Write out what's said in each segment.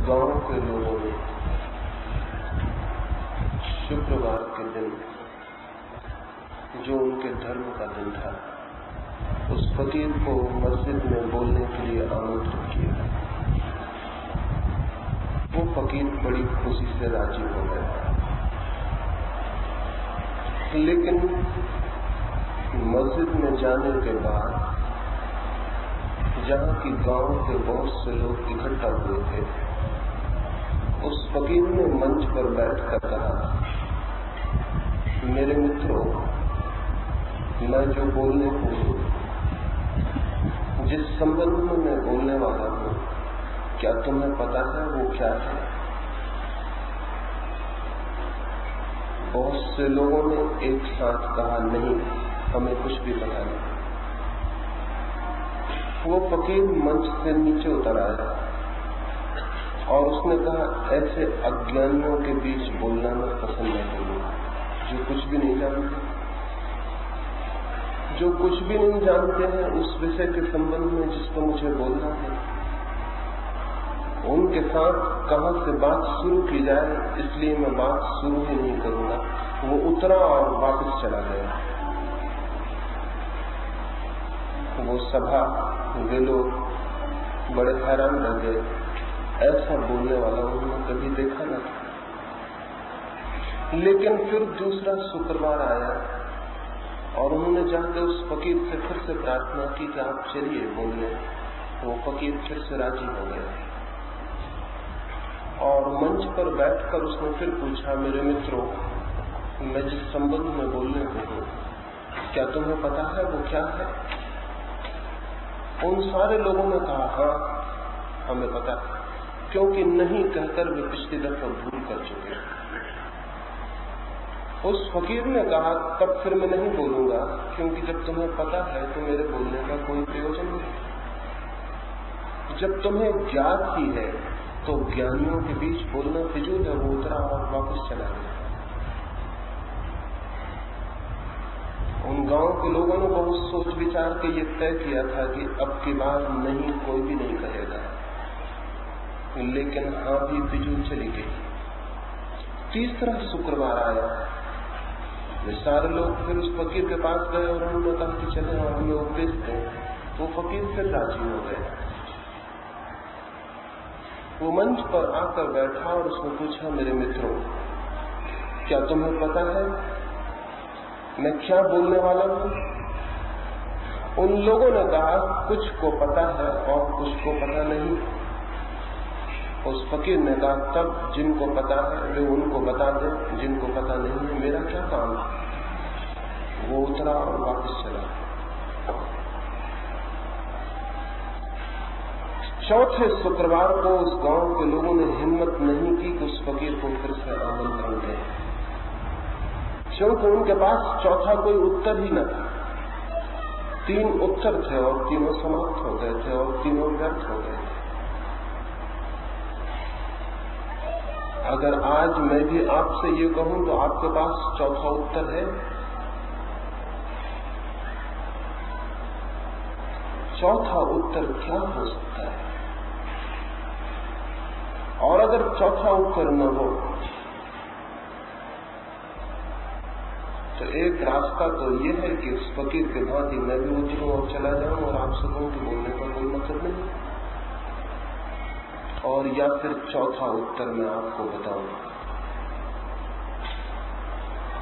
गांव के लोगों ने शुक्रवार के दिन, जो उनके धर्म का दिन था, उस फकीर को मस्जिद में बोलने के लिए आमंत्रित किया। वो फकीर बड़ी खुशी से राजी हो गया, लेकिन मस्जिद में जाने के बाद जहाँ की गांव के बहुत से लोग इकट्ठा हुए थे, उस फकीर ने मंच पर बैठकर कहा, मेरे मित्रों, मैं जो बोलने को, जिस संबंध में मैं बोलने वाला हूँ, क्या तुम्हें पता है वो क्या है? बहुत से लोगों ने एक साथ कहा, नहीं, हमें कुछ भी पता नहीं। वो फकीर मंच से नीचे उतर आया और उसने कहा, ऐसे अज्ञानियों के बीच बोलना मैं पसंद नहीं करूंगा, जो कुछ भी नहीं जानते, जो कुछ भी नहीं जानते हैं उस विषय के संबंध में जिस पर मुझे बोलना है, उनके साथ कहां से बात शुरू की जाए, इसलिए मैं बात शुरू ही नहीं करूंगा। वो उतरा और वापस चला गया। वो सभा, वे लोग बड़े हैरान रह गए, ऐसा बोलने वाला उन्होंने कभी देखा न था। लेकिन फिर दूसरा शुक्रवार आया और उन्होंने जाकर उस फकीर से फिर से प्रार्थना की कि आप चलिए बोलने। वो फकीर फिर से राजी हो गया और मंच पर बैठकर उसने फिर पूछा, मेरे मित्रों, मैं जिस संबंध में बोलने को हूँ, क्या तुम्हें पता है वो क्या है? उन सारे लोगों ने कहा, हाँ हमें पता, क्योंकि नहीं कहकर वे पिछली दफा भूल कर चुके। उस फकीर ने कहा, तब फिर मैं नहीं बोलूंगा, क्योंकि जब तुम्हें पता है तो मेरे बोलने का कोई प्रयोजन नहीं। जब तुम्हें ज्ञात ही है तो ज्ञानियों के बीच बोलना फिजूल है। वो उतरा और वापस चला गया। उन गांव के लोगों ने बहुत सोच विचार के ये तय किया था कि अब की बार नहीं, कोई भी नहीं कहेगा, लेकिन हाँ भी फिजूल चली गई। तीसरा शुक्रवार आया, वे सारे लोग फिर उस फकीर के पास गए और उन्होंने कहा कि चले और हमें उपदेश दें। वो फकीर फिर राजी हो गए। वो मंच पर आकर बैठा और उसने पूछा, मेरे मित्रों, क्या तुम्हें पता है मैं क्या बोलने वाला हूँ? उन लोगों ने कहा, कुछ को पता है और कुछ को पता नहीं। उस फकीर ने कहा, तब जिनको पता है वे उनको बता दें, जिनको पता नहीं है मेरा क्या काम है? वो उतरा और वापस चला। चौथे शुक्रवार को उस गांव के लोगों ने हिम्मत नहीं की कि उस फकीर को फिर से आमंत्रण दें, क्योंकि उनके पास चौथा कोई उत्तर ही न था। 3 उत्तर थे और तीनों समाप्त हो गए थे और तीनों व्यर्थ हो गए थे। अगर आज मैं भी आपसे ये कहूं तो आपके पास चौथा उत्तर है? चौथा उत्तर क्या हो सकता है? और अगर चौथा उत्तर न हो तो एक रास्ता तो ये है कि उस फकीर के भांति मैं भी उतरूं और चला जाऊं और आपसे कहूं कि बोलने का कोई मतलब नहीं। और या फिर चौथा उत्तर मैं आपको बताऊं,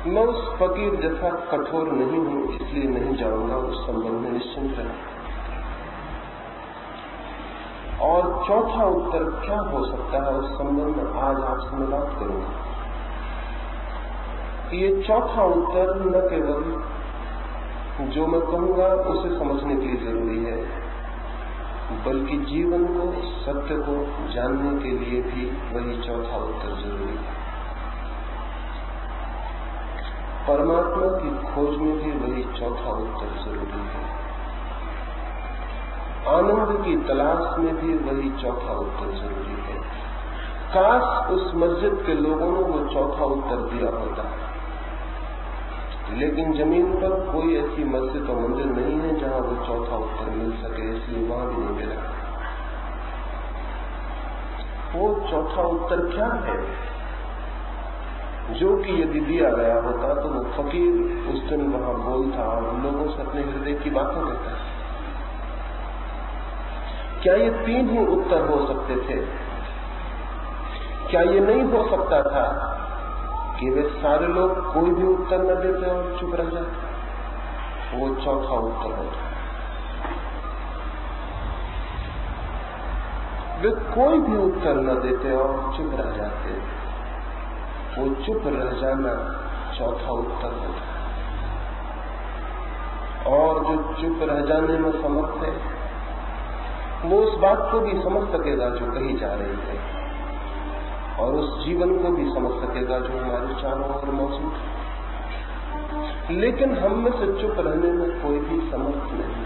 मैं उस फकीर जैसा कठोर नहीं हूं, इसलिए नहीं जाऊंगा, उस संबंध में निश्चिंत रहें। और चौथा उत्तर क्या हो सकता है, उस संबंध में आज आपसे मैं बात करूंगा। ये चौथा उत्तर न केवल जो मैं कहूंगा उसे समझने के लिए जरूरी है, बल्कि जीवन को, सत्य को जानने के लिए भी वही चौथा उत्तर जरूरी है। परमात्मा की खोज में भी वही चौथा उत्तर जरूरी है। आनंद की तलाश में भी वही चौथा उत्तर जरूरी है। काश उस मस्जिद के लोगों ने वो चौथा उत्तर दिया होता, लेकिन जमीन पर कोई ऐसी मस्जिद और मंदिर नहीं है जहां वो चौथा उत्तर मिल सके, इसलिए वहां भी नहीं मिला। वो चौथा उत्तर क्या है, जो कि यदि दिया गया होता तो वो फकीर उस दिन वहां बोलता और लोगों से अपने हृदय की बातें कहता। क्या ये 3 ही उत्तर हो सकते थे? क्या ये नहीं हो सकता था कि वे सारे लोग कोई भी उत्तर न देते और चुप रह जाते? वो चौथा उत्तर होता। वे कोई भी उत्तर न देते और चुप रह जाते। वो चुप रह जाना चौथा उत्तर होता। और जो चुप रह जाने में समर्थ है वो उस बात को भी समझ सकेगा जो कही जा रही है, और उस जीवन को भी समझ सकेगा जो हमारे चारों ओर मौजूद है। लेकिन हम में से चुप रहने में कोई भी समर्थ नहीं।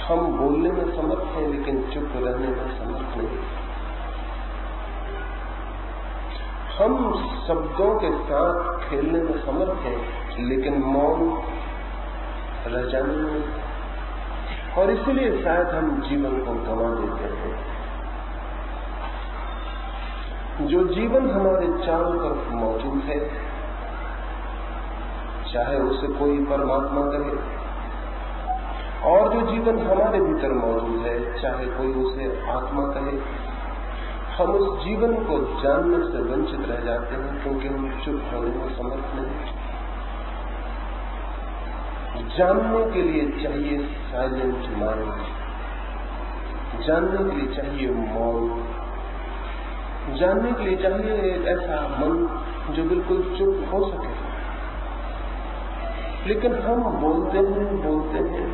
हम बोलने में समर्थ हैं लेकिन चुप रहने में समर्थ नहीं। हम शब्दों के साथ खेलने में समर्थ हैं लेकिन मौन रह जाने में, और इसलिए शायद हम जीवन को गंवा देते हैं। जो जीवन हमारे चारों तरफ मौजूद है, चाहे उसे कोई परमात्मा कहे, और जो जीवन हमारे भीतर मौजूद है, चाहे कोई उसे आत्मा कहे, हम उस जीवन को जानने से वंचित रह जाते हैं क्योंकि हम चुप होने में समर्थ नहीं। जानने के लिए चाहिए साइलेंट माइंड, जानने के लिए चाहिए मौन, जानने के लिए चाहिए एक ऐसा मन जो बिल्कुल चुप हो सके। लेकिन हम बोलते हैं,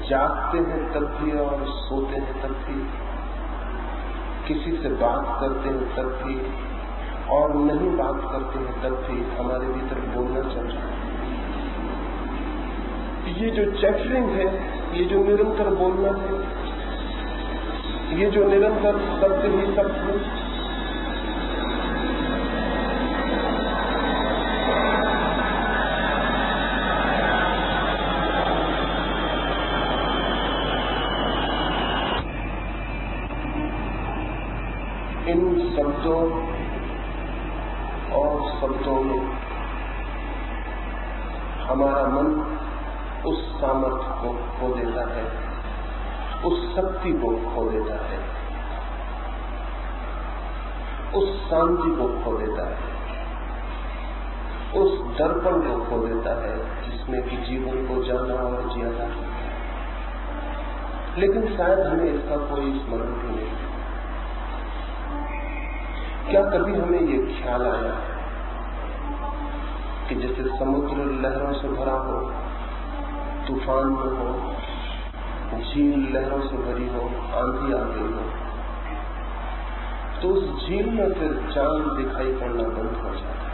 जागते हैं तब भी और सोते हैं तब भी, किसी से बात करते हैं तब भी और नहीं बात करते हैं तब भी हमारे भीतर बोलना चल रहा है। ये जो चैटरिंग है, ये जो निरंतर बोलना है, ये जो निरंतर शब्द ही शब्द है, इन शब्दों और शब्दों में हमारा मन उस सामर्थ्य को खो देता है, उस शक्ति को खो देता है, उस शांति को खो देता है, उस दर्पण को खो देता है जिसमें कि जीवन को जाना और जिया जा सकता है। लेकिन शायद हमें इसका कोई स्मरण भी नहीं। क्या कभी हमें ये ख्याल आया कि जैसे समुद्र लहरों से भरा हो, तूफान में हो, झील लहरों से भरी हो, आंधी आ गई हो, तो उस झील में फिर चांद दिखाई पड़ना बंद हो जाता है?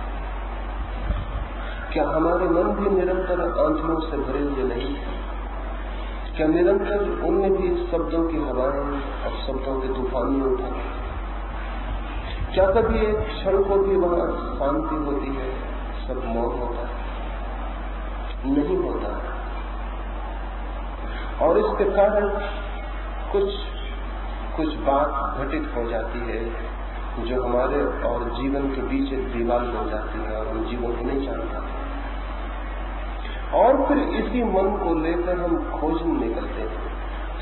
क्या हमारे मन भी निरंतर आंधियों से भरे हुए नहीं? क्या निरंतर उनमें भी शब्दों की हवाएं और शब्दों के तूफान में उठा? क्या कभी एक क्षण को भी वहां शांति होती है, सब मौन होता है? नहीं होता। और इसके कारण कुछ बात घटित हो जाती है जो हमारे और जीवन के बीच एक दीवार बन जाती है और हम जीवन को नहीं जान पाते। और फिर इसी मन को लेकर हम खोजने निकलते हैं,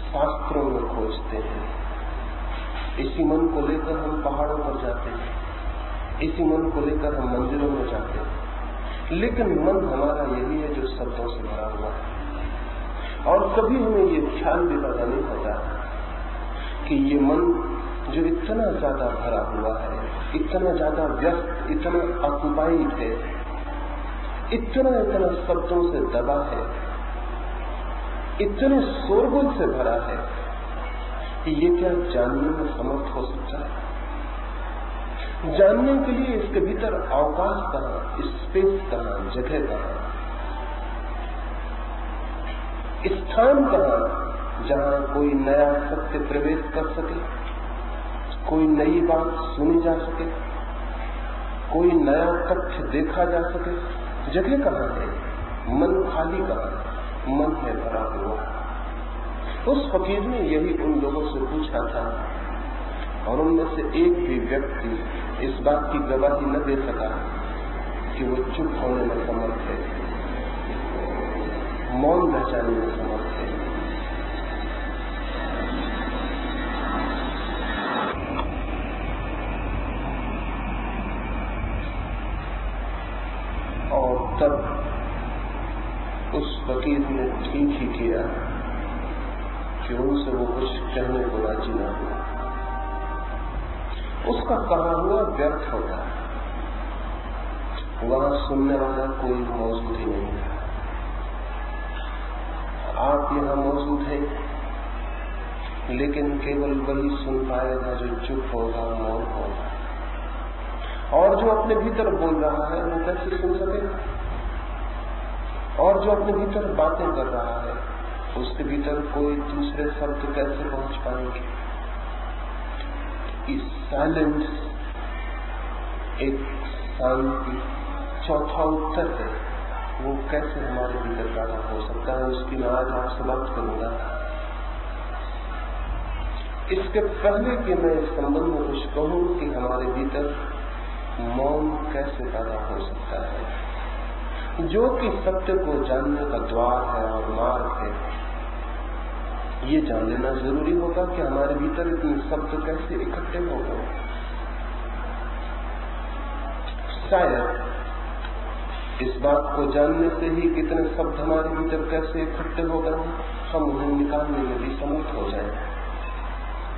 शास्त्रों में खोजते हैं। इसी मन को लेकर हम पहाड़ों पर जाते हैं, इसी मन को लेकर हम मंदिरों में जाते हैं। लेकिन मन हमारा यही है जो शब्दों से भरा हुआ है। और कभी हमें ये ख्याल भी पैदा नहीं होता कि ये मन जो इतना ज्यादा भरा हुआ है, इतना ज्यादा व्यस्त, इतना ऑक्युपाइड है, इतना शब्दों से दबा है, इतने शोरगुल से भरा है कि ये क्या जानने में समर्थ हो सकता है? जानने के लिए इसके भीतर अवकाश कहां, स्पेस कहां, जगह कहां, स्थान कहां जहां कोई नया सत्य प्रवेश कर सके, कोई नई बात सुनी जा सके, कोई नया तथ्य देखा जा सके? जगह कहां है? मन खाली कहां है? मन है भरा हुआ। उस फकीर ने यही उन लोगों से पूछा था और उनमें से एक भी व्यक्ति इस बात की गवाही न दे सका कि वो चुप होने में समर्थ है, मौन रह जाने में समर्थ है। और तब उस फकीर ने ठीक ही किया कि उनसे वो कुछ कहने को राजी न हुआ। उसका कहा हुआ व्यर्थ होता, वहां सुनने वाला कोई मौजूद ही नहीं था। आप यहां मौजूद हैं, लेकिन केवल वही सुन पाएगा जो चुप होगा, मौन होगा। और जो अपने भीतर बोल रहा है वो कैसे सुन सकेगा? और जो अपने भीतर बातें कर रहा है उसके भीतर कोई दूसरे शब्द कैसे पहुंच पाएंगे? इस साइलेंस एक शांति चौथा उत्तर है, वो कैसे हमारे भीतर पैदा हो सकता है, उसकी मैं आज आपसे बात करूंगा। इसके पहले कि मैं इस संबंध में कुछ कहूं कि हमारे भीतर मौन कैसे पैदा हो सकता है, जो कि सत्य को जानने का द्वार है और मार्ग है, ये जान लेना जरूरी होगा कि हमारे भीतर इतने शब्द कैसे इकट्ठे हो गए। शायद इस बात को जानने से ही कितने शब्द हमारे भीतर कैसे इकट्ठे हो गए हम उन्हें निकालने में भी समर्थ हो जाए।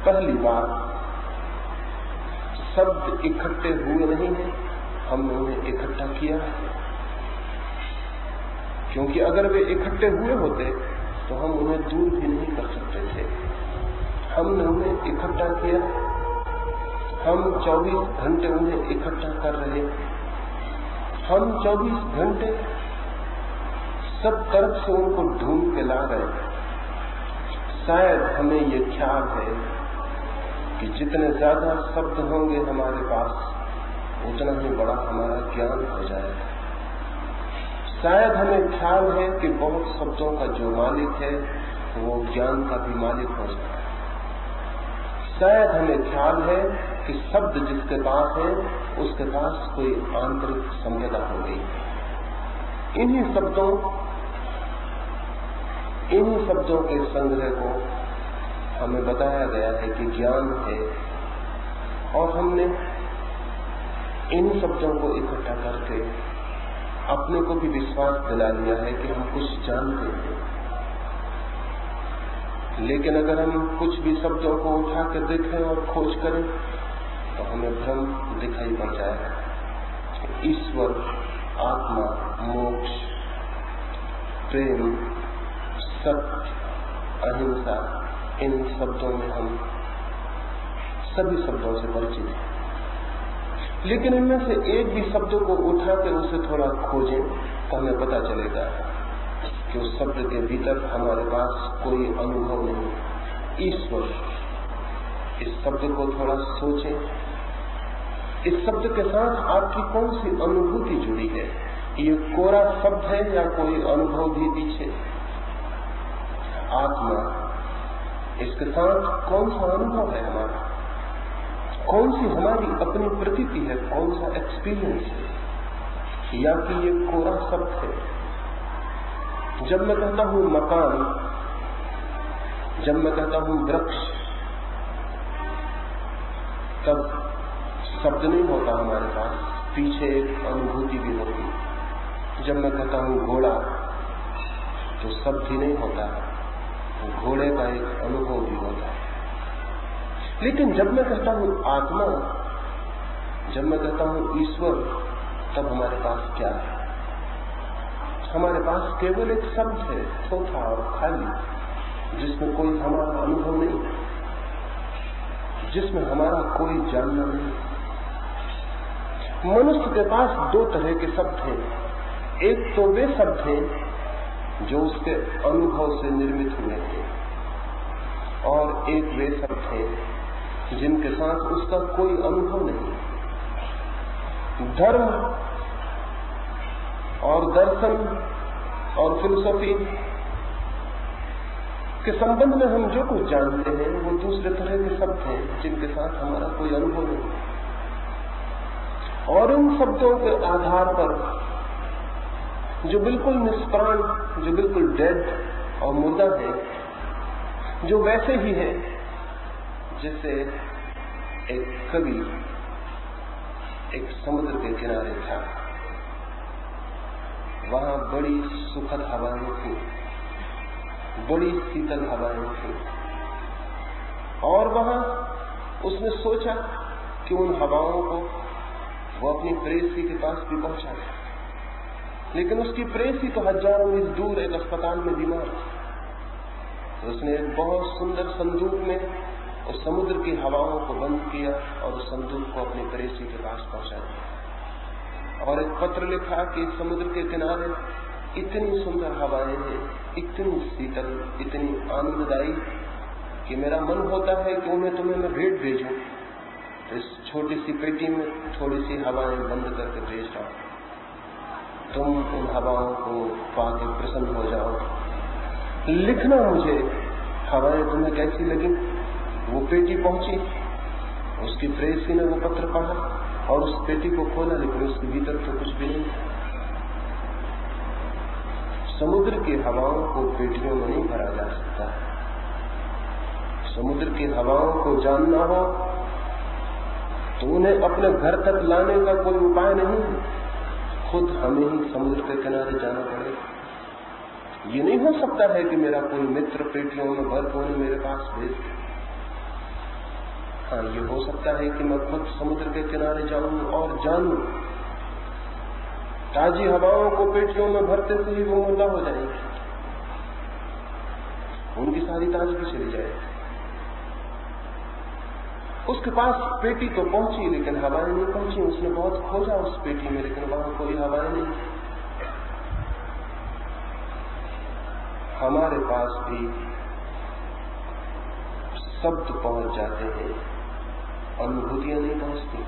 पहली बात, शब्द इकट्ठे हुए नहीं है, हमने उन्हें इकट्ठा किया है। क्योंकि अगर वे इकट्ठे हुए होते तो हम उन्हें दूर भी नहीं कर सकते थे। हमने उन्हें इकट्ठा किया, हम 24 घंटे उन्हें इकट्ठा कर रहे। हम 24 घंटे सब तरफ से उनको ढूंढ के ला रहे। शायद हमें ये ख्याल है कि जितने ज्यादा शब्द होंगे हमारे पास, उतना ही बड़ा हमारा ज्ञान हो जाएगा। शायद हमें ख्याल है कि बहुत शब्दों का जो मालिक है वो ज्ञान का भी मालिक हो जाए। शायद हमें ख्याल है कि शब्द जिसके पास है उसके पास कोई आंतरिक संपदा हो गई। इन्हीं शब्दों के संग्रह को हमें बताया गया है कि ज्ञान है, और हमने इन शब्दों को इकट्ठा करके अपने को भी विश्वास दिला लिया है कि हम कुछ जानते हैं। लेकिन अगर हम कुछ भी शब्दों को उठा कर देखें और खोज करें तो हमें भ्रम दिखाई पड़ जाएगा। ईश्वर, आत्मा, मोक्ष, प्रेम, सत्य, अहिंसा, इन शब्दों में हम सभी शब्दों से परिचित हैं। लेकिन इनमें से एक भी शब्द को उठाकर उसे थोड़ा खोजें तो हमें पता चलेगा कि उस शब्द के भीतर हमारे पास कोई अनुभव नहीं। ईश्वर, इस शब्द को थोड़ा सोचें। इस शब्द के साथ आपकी कौन सी अनुभूति जुड़ी है? ये कोरा शब्द है या कोई अनुभव भी पीछे? आत्मा, इसके साथ कौन सा अनुभव है हमारा? कौन सी हमारी अपनी प्रतीति है? कौन सा एक्सपीरियंस है? या कि ये कोरा शब्द है? जब मैं कहता हूं मकान, जब मैं कहता हूं वृक्ष, तब शब्द नहीं होता हमारे पास, पीछे एक अनुभूति भी होती। जब मैं कहता हूं घोड़ा, तो शब्द ही नहीं होता, घोड़े का एक अनुभव भी होता है। लेकिन जब मैं कहता हूं आत्मा, जब मैं कहता हूं ईश्वर, तब हमारे पास क्या है? हमारे पास केवल एक शब्द है, छोटा और खाली, जिसमें कोई हमारा अनुभव नहीं, जिसमें हमारा कोई जानना नहीं। मनुष्य के पास दो तरह के शब्द हैं। एक तो वे शब्द हैं जो उसके अनुभव से निर्मित हुए हैं, और एक वे शब्द हैं जिनके साथ उसका कोई अनुभव नहीं। धर्म और दर्शन और फिलोसॉफी इसके संबंध में हम जो कुछ जानते हैं वो दूसरे तरह के शब्द हैं जिनके साथ हमारा कोई अनुभव नहीं, और उन शब्दों के आधार पर जो बिल्कुल निष्प्राण, जो बिल्कुल डेड और मुर्दा है, जो वैसे ही है जैसे एक कवि एक समुद्र के किनारे था, वहां बड़ी सुखद हवाएं थी, बड़ी शीतल हवाएं थी, और वहां उसने सोचा कि उन हवाओं को वो अपनी प्रेयसी के पास भी पहुंचा दे, लेकिन उसकी प्रेयसी तो हजारों मील दूर एक अस्पताल में बीमार थी। तो उसने एक बहुत सुंदर संदूक में उस समुद्र की हवाओं को बंद किया और उस संदूक को अपनी प्रेयसी के पास पहुंचा दिया, और एक पत्र लिखा कि समुद्र के किनारे इतनी सुंदर हवाएं हैं, इतनी शीतल, इतनी आनंददायी कि मेरा मन होता है कि उन्हें तुम्हें मैं भेंट भेजूं। तो इस छोटी सी पेटी में थोड़ी सी हवाएं बंद करके भेज रहा हूं, तुम उन हवाओं को पाके प्रसन्न हो जाओ, लिखना मुझे हवाएं तुम्हें कैसी लगी। वो पेटी पहुंची, उसकी प्रेयसी ने वो पत्र पढ़ा और उस पेटी को खोला, लेकिन उसके भीतर तो कुछ भी नहीं था। समुद्र की हवाओं को पेटियों में नहीं भरा जा सकता है। समुद्र की हवाओं को जानना हो तो उन्हें अपने घर तक लाने का कोई उपाय नहीं है, खुद हमें ही समुद्र के किनारे जाना पड़ेगा। ये नहीं हो सकता है कि मेरा कोई मित्र पेटियों में भर के उन्हें मेरे पास भेज दे। हाँ, ये हो सकता है कि मैं खुद समुद्र के किनारे जाऊं और जानूं, ताजी हवाओं को पेटियों में भरते से ही वो मुर्दा हो जाएगी, उनकी सारी ताजगी चली जाएगी। उसके पास पेटी तो पहुंची लेकिन हवाएं नहीं पहुंची। उसने बहुत खोजा उस पेटी में, लेकिन वहां कोई हवाएं नहीं। हमारे पास भी शब्द पहुंच जाते हैं, अनुभूतियां नहीं पहुंचती।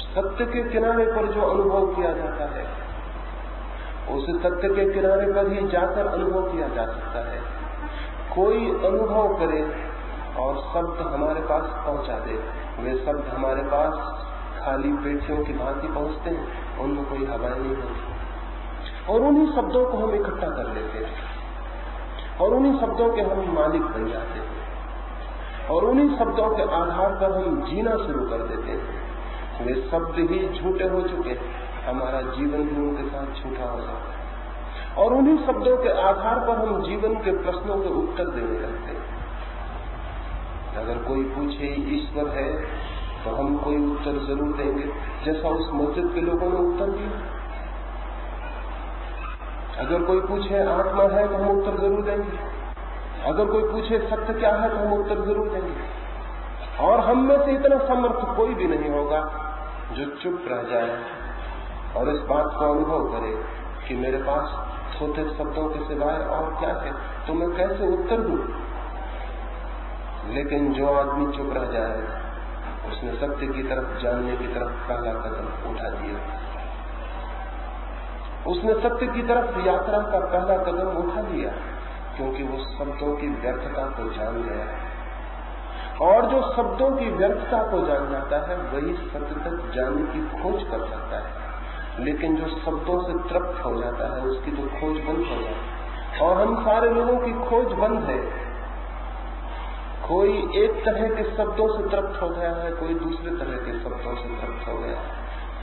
सत्य के किनारे पर जो अनुभव किया जाता है उसे सत्य के किनारे पर ही जाकर अनुभव किया जा सकता है। कोई अनुभव करे और शब्द हमारे पास पहुंचा दे, वे शब्द हमारे पास खाली पेटियों की भांति पहुंचते हैं, उनमें कोई हवाएं नहीं होती, और उन्हीं शब्दों को हम इकट्ठा कर लेते हैं, और उन्हीं शब्दों के हम मालिक बन जाते हैं, और उन्हीं शब्दों के आधार पर हम जीना शुरू कर देते हैं। वे शब्द ही झूठे हो चुके, हमारा जीवन भी उनके साथ झूठा हो जाता है, और उन्हीं शब्दों के आधार पर हम जीवन के प्रश्नों के उत्तर देने लगते हैं। अगर कोई पूछे ईश्वर है तो हम कोई उत्तर जरूर देंगे, जैसा उस मस्जिद के लोगों ने उत्तर दिया। अगर कोई पूछे आत्मा है तो हम उत्तर जरूर देंगे, अगर कोई पूछे सत्य क्या है तो हम उत्तर जरूर देंगे। और हम में से इतना समर्थ कोई भी नहीं होगा जो चुप रह जाए और इस बात को अनुभव करे कि मेरे पास थोथे शब्दों के सिवाय और क्या है, तो मैं कैसे उत्तर दूं। लेकिन जो आदमी चुप रह जाए उसने सत्य की तरफ जानने की तरफ पहला कदम उठा दिया, उसने सत्य की तरफ यात्रा का पहला कदम उठा लिया, क्योंकि वो शब्दों की व्यर्थता को जान गया है। और जो शब्दों की व्यर्थता को जान जाता है वही सत्य तक जाने की खोज कर सकता है, लेकिन जो शब्दों से तृप्त हो जाता है उसकी तो खोज बंद हो जाती है। और हम सारे लोगों की खोज बंद है। कोई एक तरह के शब्दों से तृप्त हो गया है, कोई दूसरे तरह के शब्दों से तृप्त हो गया है,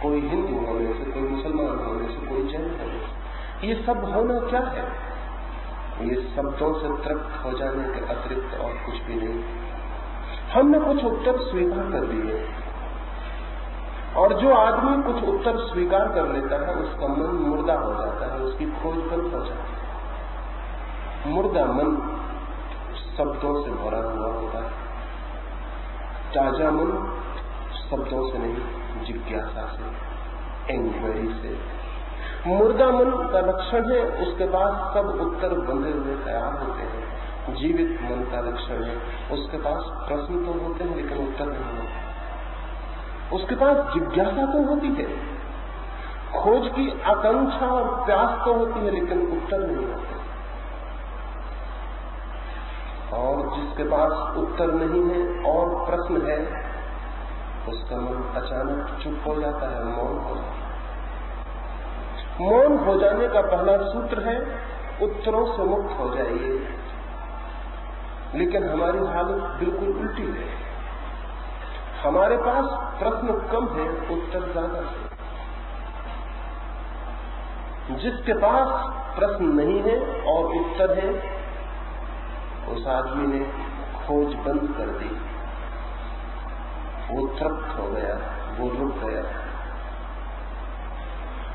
कोई हिंदू होने से, कोई मुसलमान होने से, कोई जैन होने से। ये सब होना क्या है? ये शब्दों से तृप्त हो जाने के अतिरिक्त और कुछ भी नहीं। हमने कुछ उत्तर स्वीकार कर लिए, और जो आदमी कुछ उत्तर स्वीकार कर लेता है उसका मन मुर्दा हो जाता है, उसकी खोज बंद हो जाती है। मुर्दा मन शब्दों से भरा हुआ होता है, ताजा मन शब्दों से नहीं, जिज्ञासा से, इंक्वायरी से। मुर्दा मन का लक्षण है उसके पास सब उत्तर बंधे हुए तैयार होते हैं। जीवित मन का लक्षण है उसके पास प्रश्न तो होते हैं लेकिन उत्तर नहीं होते। उसके पास जिज्ञासा तो होती है, खोज की आकांक्षा और प्यास तो होती है, लेकिन उत्तर नहीं होते। और जिसके पास उत्तर नहीं है और प्रश्न है, उसका मन अचानक चुप हो जाता है, मौन हो जाता है। मौन हो जाने का पहला सूत्र है उत्तरों से मुक्त हो जाइए। लेकिन हमारी हालत बिल्कुल उल्टी है। हमारे पास प्रश्न कम है, उत्तर ज्यादा है। जिसके पास प्रश्न नहीं है और उत्तर है, उस आदमी ने खोज बंद कर दी। वो तृप्त हो गया, वो रुक गया।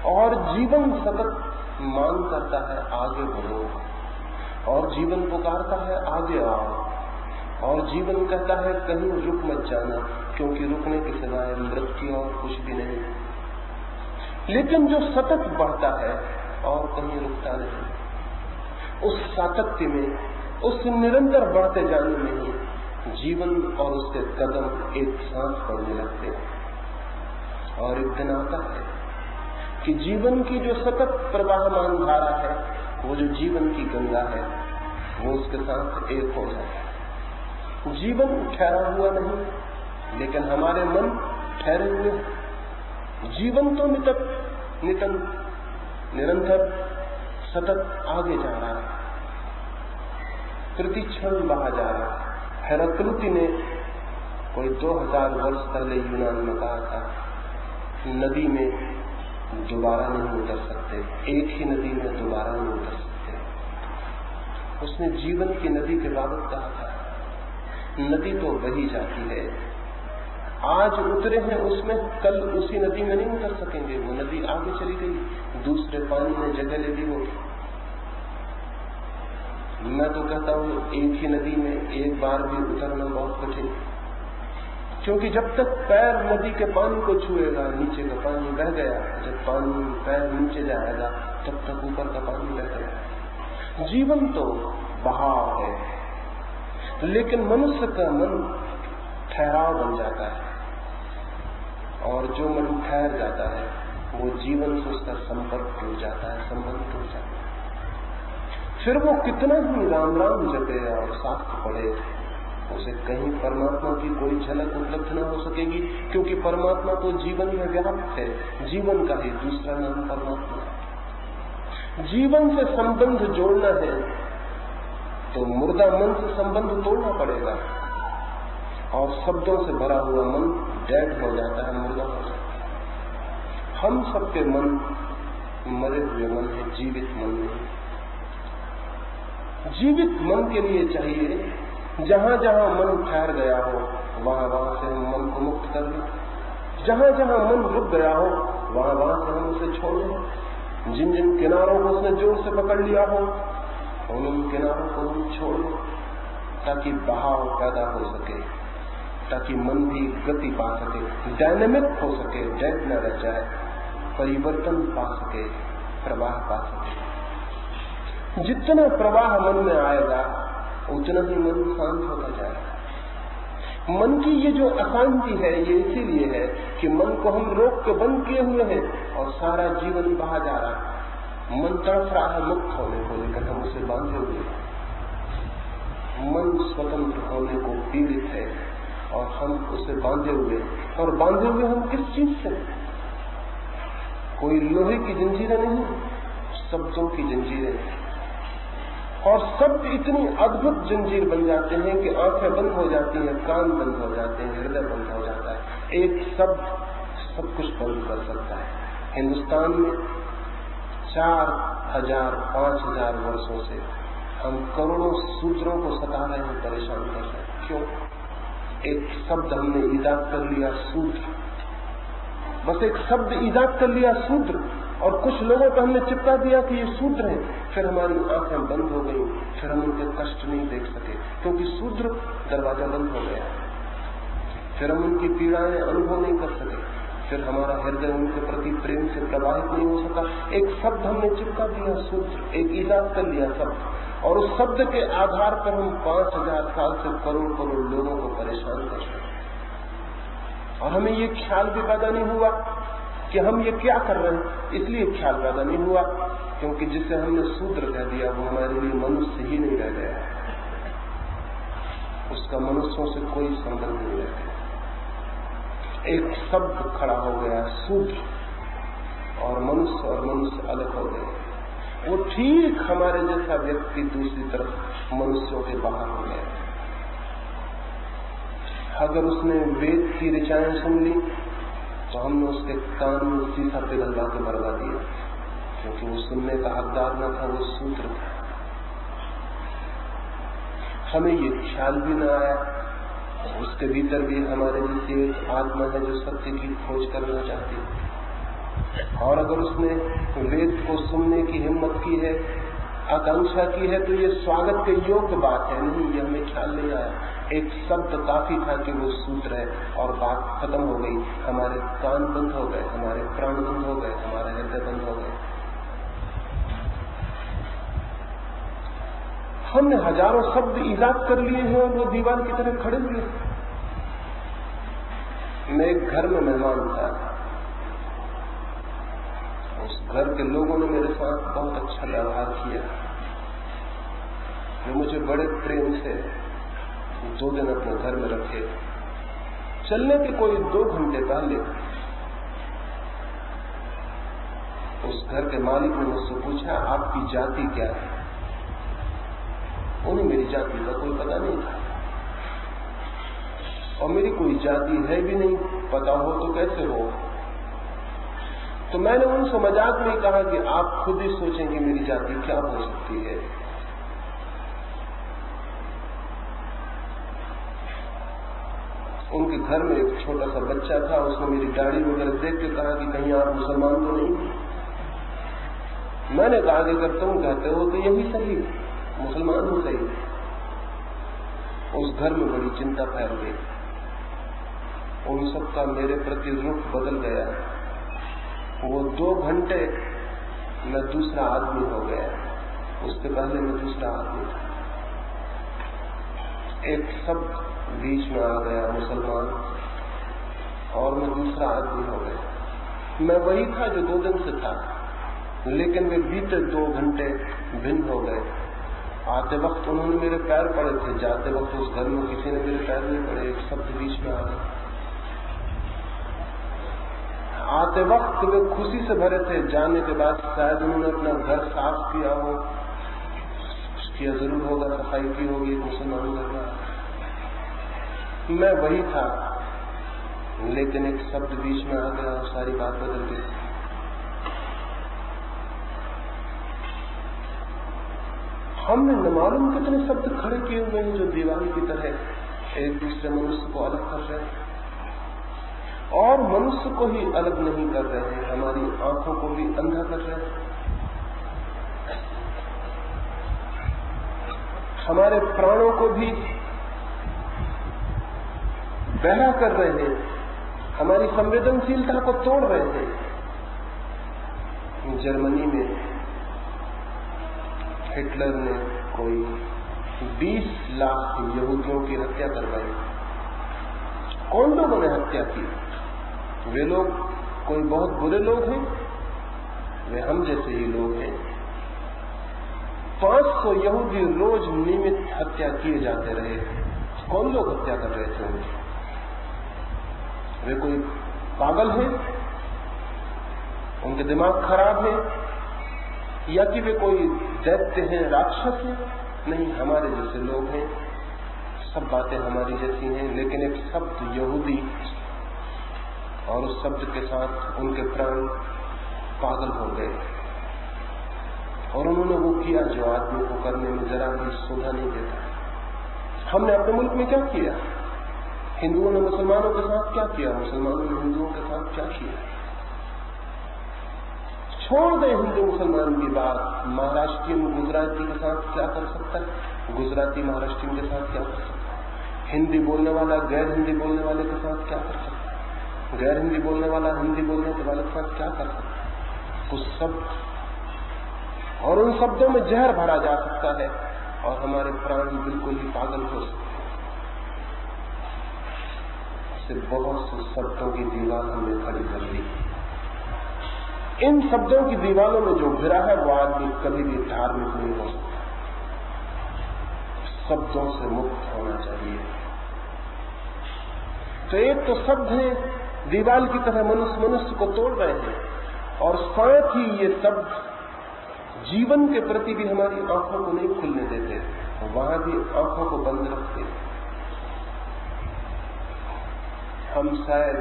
और जीवन सतत मांग करता है आगे बढ़ो, और जीवन पुकारता है आगे आओ, और जीवन कहता है कहीं रुक मत जाना, क्योंकि रुकने के सिवाय मृत्यु और कुछ भी नहीं। लेकिन जो सतत बढ़ता है और कहीं रुकता नहीं, उस सातत्य में, उस निरंतर बढ़ते जाने में ही जीवन और उसके कदम एक साथ बढ़ने लगते हैं। और एक दिन आता है कि जीवन की जो सतत प्रवाहमान धारा है, वो जो जीवन की गंगा है, वो उसके साथ एक हो जाता है। जीवन ठहरा हुआ नहीं, लेकिन हमारे मन ठहरे हुए। जीवन तो निरंतर सतत आगे जा रहा है, प्रतिक्षण बहा जा रहा है। हेराक्लितुस ने कोई 2000 वर्ष पहले यूनान में कहा था, नदी में दोबारा नहीं उतर सकते, एक ही नदी में दोबारा नहीं उतर सकते। उसने जीवन की नदी के बाबत कहा था, नदी तो बही जाती है, आज उतरे हैं उसमें, कल उसी नदी में नहीं उतर सकेंगे। वो नदी आगे चली गई, दूसरे पानी ने जगह ले ली होगी। मैं तो कहता हूं एक ही नदी में एक बार भी उतरना बहुत कठिन, क्योंकि जब तक पैर नदी के पानी को छुएगा, नीचे का पानी बह गया। जब पानी पैर नीचे जाएगा, तब तक ऊपर का पानी बह गया। जीवन तो बहाव है, लेकिन मनुष्य का मन ठहराव बन जाता है, और जो मन ठहर जाता है, वो जीवन से उसका संपर्क टूट जाता है, संबंध टूट जाता है। फिर वो कितना ही राम राम जपे और शास्त्र पढ़े, उसे कहीं परमात्मा की कोई झलक उपलब्ध न हो सकेगी, क्योंकि परमात्मा तो जीवन में व्याप्त है। जीवन का ही दूसरा नाम परमात्मा है। जीवन से संबंध जोड़ना है तो मुर्दा मन से संबंध तोड़ना पड़ेगा, और शब्दों से भरा हुआ मन डेड हो जाता है, मुर्दा हो जाता है। हम सबके मन मरे हुए मन है, जीवित मन नहीं। जीवित मन के लिए चाहिए जहां जहां मन ठहर गया हो, वहां वहां से हम मन को मुक्त कर लें। जहां जहां मन रुक गया हो, वहां वहां से हम उसे छोड़ दें। जिन जिन किनारों को उसने जोर से पकड़ लिया हो, उन किनारों को हम छोड़ दें, ताकि बहाव पैदा हो सके, ताकि मन भी गति पा सके, डायनेमिक हो सके, डेड न रह जाए, परिवर्तन पा सके, प्रवाह पा सके। जितना प्रवाह मन में आएगा, उतना ही मन शांत होता जाएगा। मन की ये जो अशांति है, ये इसीलिए है कि मन को हम रोक के बंद किए हुए हैं, और सारा जीवन बहा जा रहा है। मन तड़प रहा है मुक्त होने को, लेकिन हम उसे बांधे हुए हैं। मन स्वतंत्र होने को पीड़ित है, और हम उसे बांधे हुए। और बांधे हुए हम किस चीज से? कोई लोहे की जंजीरें नहीं, शब्दों की जंजीरें। और शब्द इतनी अद्भुत जंजीर बन जाते हैं कि आंखें बंद हो जाती हैं, कान बंद हो जाते हैं, हृदय बंद हो जाता है। एक शब्द सब कुछ बंद कर सकता है। हिंदुस्तान में 4000 5000 वर्षों से हम करोड़ों शूद्रों को सता रहे हैं, परेशान कर रहे हैं। क्यों? एक शब्द हमने ईजाद कर लिया, शूद्र। बस एक शब्द ईजाद कर लिया, शूद्र, और कुछ लोगों को हमने चिपका दिया कि ये शूद्र है। फिर हमारी आंखें बंद हो गई, फिर हम उनके कष्ट नहीं देख सके, क्योंकि शूद्र दरवाजा बंद हो गया। फिर हम उनकी पीड़ाएं अनुभव नहीं कर सके, फिर हमारा हृदय उनके प्रति प्रेम से प्रवाहित नहीं हो सका। एक शब्द हमने चिपका दिया, शूद्र, एक ईजाद कर लिया शब्द, और उस शब्द के आधार पर हम 5000 साल से करोड़ करोड़ लोगों को परेशान कर रहे हैं। और हमें ये ख्याल भी पैदा नहीं हुआ कि हम ये क्या कर रहे हैं। इसलिए ख्याल पैदा नहीं हुआ क्योंकि जिसे हमने शूद्र कह दिया, वो हमारे लिए मनुष्य ही नहीं रह गया। उसका मनुष्यों से कोई संबंध नहीं रह गया। एक शब्द खड़ा हो गया, शूद्र, और मनुष्य अलग हो गए। वो ठीक हमारे जैसा व्यक्ति दूसरी तरफ मनुष्यों के बाहर हो गया। अगर उसने वेद की ऋचाएं सुन ली तो हमने उसके कान में शीशा पिघलवा के मरवा दिया, क्योंकि वो सुनने का हकदार न था, वो शूद्र था। हमें ये ख्याल भी न आया उसके भीतर भी हमारे जैसी एक आत्मा है जो सत्य की खोज करना चाहती है। और अगर उसने वेद को सुनने की हिम्मत की है, आकांक्षा की है, तो ये स्वागत के योग्य बात है। नहीं, ये हमें ख्याल नहीं आया। एक शब्द काफी था कि वो सूत्र है, और बात खत्म हो गई। हमारे कान बंद हो गए, हमारे प्राण बंद हो गए, हमारे हृदय बंद हो गए। हमने हजारों शब्द ईजाद कर लिए हैं और वो दीवार की तरह खड़े हुए। मैं एक घर में मेहमान था, उस घर के लोगों ने मेरे साथ बहुत अच्छा व्यवहार किया। वे मुझे बड़े प्रेम से 2 दिन अपने घर में रखे। चलने के कोई 2 घंटे पहले उस घर के मालिक ने मुझसे पूछा, आपकी जाति क्या है? उन्हें मेरी जाति का कोई पता नहीं था, और मेरी कोई जाति है भी नहीं, पता हो तो कैसे हो। तो मैंने उनसे मजाक में कहा कि आप खुद ही सोचें कि मेरी जाति क्या हो सकती है। उनके घर में एक छोटा सा बच्चा था, उसने मेरी दाढ़ी वगैरह देख के कहा कि कहीं आप मुसलमान तो नहीं? मैंने कहा कि अगर तुम कहते हो तो यही सही, मुसलमान ही सही। उस घर में बड़ी चिंता फैल गई। उन सबका मेरे प्रति रुख बदल गया। वो 2 घंटे मैं दूसरा आदमी हो गया, उसके पहले मैं दूसरा आदमी था। एक शब्द बीच में आ गया, मुसलमान, और मैं दूसरा आदमी हो गया। मैं वही था जो 2 दिन से था, लेकिन वे बीते 2 घंटे भिन्न हो गए। आते वक्त उन्होंने मेरे पैर पड़े थे, जाते वक्त उस घर में किसी ने मेरे पैर नहीं पड़े। एक शब्द बीच में आ गया। आते वक्त वे खुशी से भरे थे, जाने के बाद शायद उन्होंने अपना घर साफ किया हो, किया जरूर होगा, सफाई की होगी मुसलमान घर में। मैं वही था, लेकिन एक शब्द बीच में आ गया और सारी बात बदल गई। हमने न मालूम कितने शब्द खड़े किए हुए हैं जो दीवार की तरह एक दूसरे मनुष्य को अलग कर रहे हैं, और मनुष्य को ही अलग नहीं कर रहे हैं, हमारी आंखों को भी अंधा कर रहे हैं, हमारे प्राणों को भी बहरा कर रहे हैं, हमारी संवेदनशीलता को तोड़ रहे हैं। जर्मनी में हिटलर ने कोई 20 लाख यहूदियों की हत्या करवाई। कौन लोगों ने हत्या की? वे लोग कोई बहुत बुरे लोग हैं? वे हम जैसे ही लोग हैं। 500 यहूदी रोज नियमित हत्या किए जाते रहे। कौन लोग हत्या कर रहे थे उनकी? वे कोई पागल हैं? उनके दिमाग खराब है? या कि वे कोई दैत्य हैं, राक्षस हैं? नहीं, हमारे जैसे लोग हैं, सब बातें हमारी जैसी हैं, लेकिन एक शब्द यहूदी, और उस शब्द के साथ उनके प्राण पागल हो गए, और उन्होंने वो किया जो आदमी को करने में जरा भी शोभा नहीं देता। हमने अपने मुल्क में क्या किया? हिंदुओं ने मुसलमानों के साथ क्या किया? मुसलमानों ने हिंदुओं के साथ क्या किया? छोड़ दें हिंदू मुसलमान की बात। महाराष्ट्रीयन गुजराती के साथ क्या कर सकता है? गुजराती महाराष्ट्रीयन के साथ क्या कर सकता है? हिंदी बोलने वाला गैर हिंदी बोलने वाले के साथ क्या कर सकता है? गैर हिंदी बोलने वाला हिंदी बोलने के वाले के साथ क्या कर सकता है? कुछ शब्द, और उन शब्दों में जहर भरा जा सकता है, और हमारे प्राण बिल्कुल ही पागल हो सकते हैं। बहुत से शब्दों की दीवार हमने खड़ी कर ली। इन शब्दों की दीवारों में जो घिरा है वो आदमी कभी भी धार्मिक नहीं हो सकता। शब्दों से मुक्त होना चाहिए। तो एक तो शब्द है, दीवाल की तरह मनुष्य को तोड़ रहे हैं, और साथ ही ये शब्द जीवन के प्रति भी हमारी आंखों को नहीं खुलने देते, वहां भी आंखों को बंद रखते। हम शायद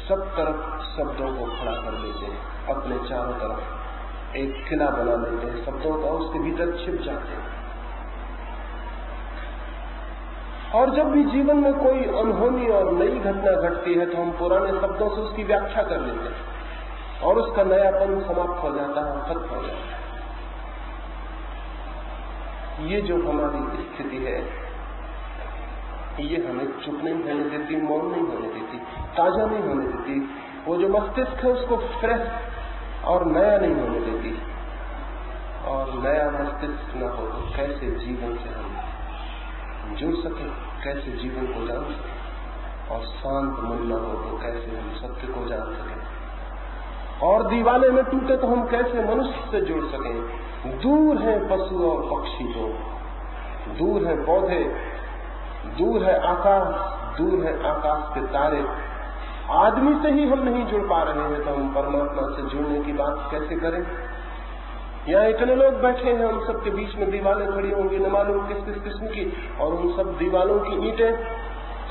सब तरफ शब्दों को खड़ा कर लेते हैं, अपने चारों तरफ एक किला बना लेते हैं शब्दों का, उसके भीतर छिप जाते हैं। और जब भी जीवन में कोई अनहोनी और नई घटना घटती है तो हम पुराने शब्दों से उसकी व्याख्या कर लेते हैं और उसका नयापन समाप्त हो जाता है, खत्म हो जाता है। ये जो हमारी स्थिति है, ये हमें चुप नहीं होने देती, मौन नहीं होने देती, ताजा नहीं होने देती। वो जो मस्तिष्क है उसको फ्रेश और नया नहीं होने देती। और नया मस्तिष्क न हो तो कैसे जीवन से हम जुड़ सके, कैसे जीवन को जान सके। और शांत मन न हो तो कैसे हम सत्य को जान सके। और दीवाने में टूटे तो हम कैसे मनुष्य से जुड़ सकें। दूर है पशु और पक्षी, तो दूर है पौधे, दूर है आकाश, दूर है आकाश के तारे। आदमी से ही हम नहीं जुड़ पा रहे हैं तो हम परमात्मा से जुड़ने की बात कैसे करें। यहाँ इतने लोग बैठे हैं, हम सबके बीच में दीवारें खड़ी होंगी न मालूम किस किस किस्म की, और उन सब दीवारों की ईंटें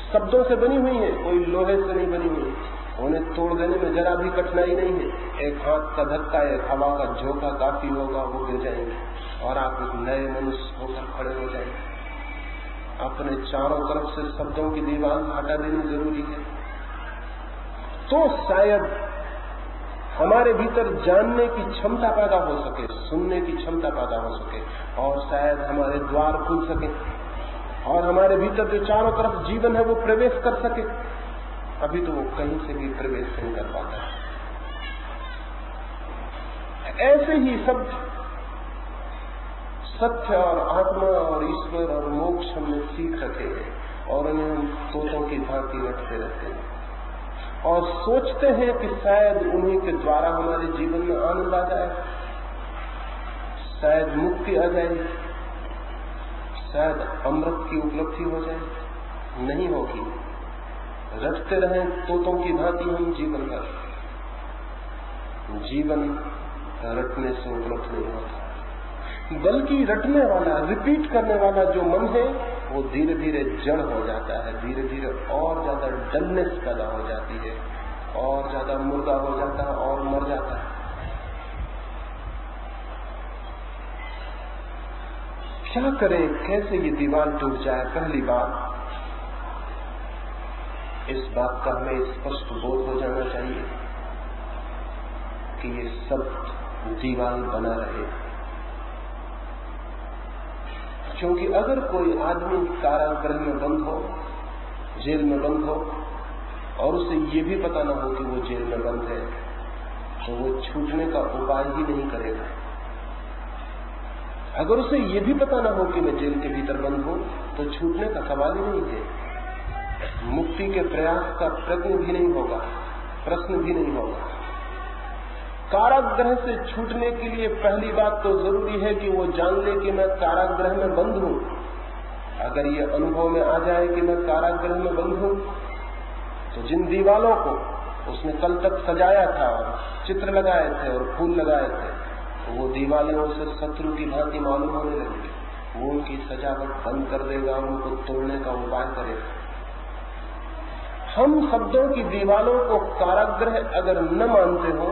शब्दों से बनी हुई हैं, कोई लोहे से नहीं बनी हुई। उन्हें तोड़ देने में जरा भी कठिनाई नहीं है। एक हाथ का धक्का, एक हवा का झोंका काफी होगा, वो गिर जाएंगे और आप एक नए मनुष्य होकर खड़े हो जाएंगे। अपने चारों तरफ से शब्दों की दीवार हटा देनी जरूरी है, तो शायद हमारे भीतर जानने की क्षमता पैदा हो सके, सुनने की क्षमता पैदा हो सके, और शायद हमारे द्वार खुल सके और हमारे भीतर जो चारों तरफ जीवन है वो प्रवेश कर सके। अभी तो वो कहीं से भी प्रवेश नहीं कर पाता है। ऐसे ही सब सत्य और आत्मा और ईश्वर और मोक्ष हमने सीख रखे हैं और उन्हें हम तोतों की भांति रटते रहते हैं और सोचते हैं कि शायद उन्हीं के द्वारा हमारे जीवन में आनंद आ जाए, शायद मुक्ति आ जाए, शायद अमृत की उपलब्धि हो जाए। नहीं होगी। रटते रहें तोतों की भांति हम जीवन भर। जीवन रटने से उपलब्ध नहीं होता, बल्कि रटने वाला, रिपीट करने वाला जो मन है वो धीरे धीरे जड़ हो जाता है, धीरे धीरे और ज्यादा डलनेस पैदा हो जाती है, और ज्यादा मुर्दा हो जाता है और मर जाता है। क्या करें, कैसे ये दीवार टूट जाए? पहली बात, इस बात का हमें स्पष्ट बोध हो जाना चाहिए कि ये सब दीवार बना रहे। क्योंकि अगर कोई आदमी कारागृह में बंद हो, जेल में बंद हो, और उसे ये भी पता ना हो कि वो जेल में बंद है, तो वो छूटने का उपाय ही नहीं करेगा। अगर उसे ये भी पता ना हो कि मैं जेल के भीतर बंद हूं, तो छूटने का सवाल ही नहीं है। मुक्ति के प्रयास का प्रश्न भी नहीं होगा, प्रश्न भी नहीं होगा। कारागृह से छूटने के लिए पहली बात तो जरूरी है कि वो जान ले कि मैं कारागृह में बंद हूं। अगर ये अनुभव में आ जाए कि मैं कारागृह में बंद हूं, तो जिन दीवालों को उसने कल तक सजाया था, चित्र लगाए थे और फूल लगाए थे, तो वो दीवालें उसे शत्रु की भांति मालूम होने लगेंगे। वो उनकी सजावट बंद कर देगा, उनको तोड़ने का उपाय करेगा। हम शब्दों की दीवालों को कारागृह अगर न मानते हो,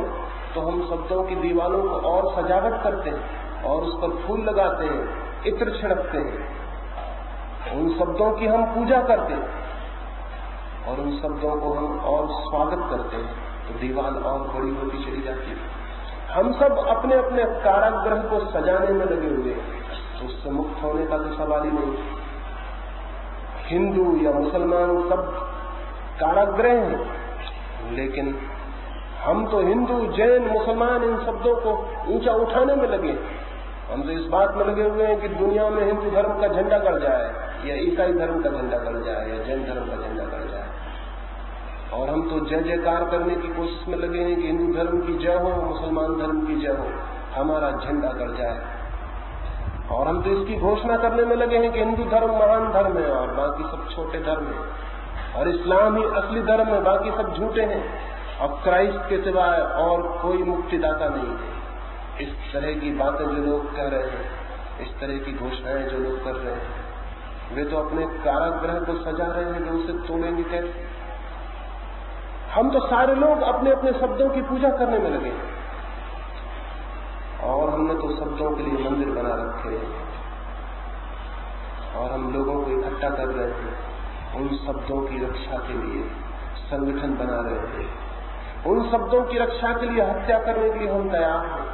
तो हम शब्दों की दीवालों को और सजावट करते हैं और उस पर फूल लगाते हैं, इत्र छिड़कते हैं, उन शब्दों की हम पूजा करते हैं और उन शब्दों को हम और स्वागत करते हैं, तो दीवार और बड़ी होती चली जाती है। हम सब अपने अपने कारागृह को सजाने में लगे हुए, तो उससे मुक्त होने का तो सवाल ही नहीं। हिंदू या मुसलमान सब कारागृह हैं, लेकिन हम तो हिंदू, जैन, मुसलमान इन शब्दों को ऊंचा उठाने में लगे। हम तो इस बात में लगे हुए हैं कि दुनिया में हिंदू धर्म का झंडा गड़ जाए, या ईसाई धर्म का झंडा गड़ जाए, या जैन धर्म का झंडा गड़ जाए। और हम तो जय जयकार करने की कोशिश में लगे हैं कि हिंदू धर्म की जय हो, मुसलमान धर्म की जय हो, हमारा झंडा गड़ जाए। और हम तो इसकी घोषणा करने में लगे हैं कि हिंदू धर्म महान धर्म है और बाकी सब छोटे धर्म है, और इस्लाम ही असली धर्म है, बाकी सब झूठे हैं, और क्राइस्ट के सिवाय और कोई मुक्तिदाता नहीं है। इस तरह की बातें जो लोग कह रहे हैं, इस तरह की घोषणाएं जो लोग कर रहे हैं, वे तो अपने कारागृह को सजा रहे हैं कि उसे तोड़ेंगे कैसे। हम तो सारे लोग अपने अपने शब्दों की पूजा करने में लगे हैं, और हमने तो शब्दों के लिए मंदिर बना रखे हैं, और हम लोगों को इकट्ठा कर रहे हैं, उन शब्दों की रक्षा के लिए संगठन बना रहे हैं, उन शब्दों की रक्षा के लिए हत्या करने के लिए हम तैयार हैं,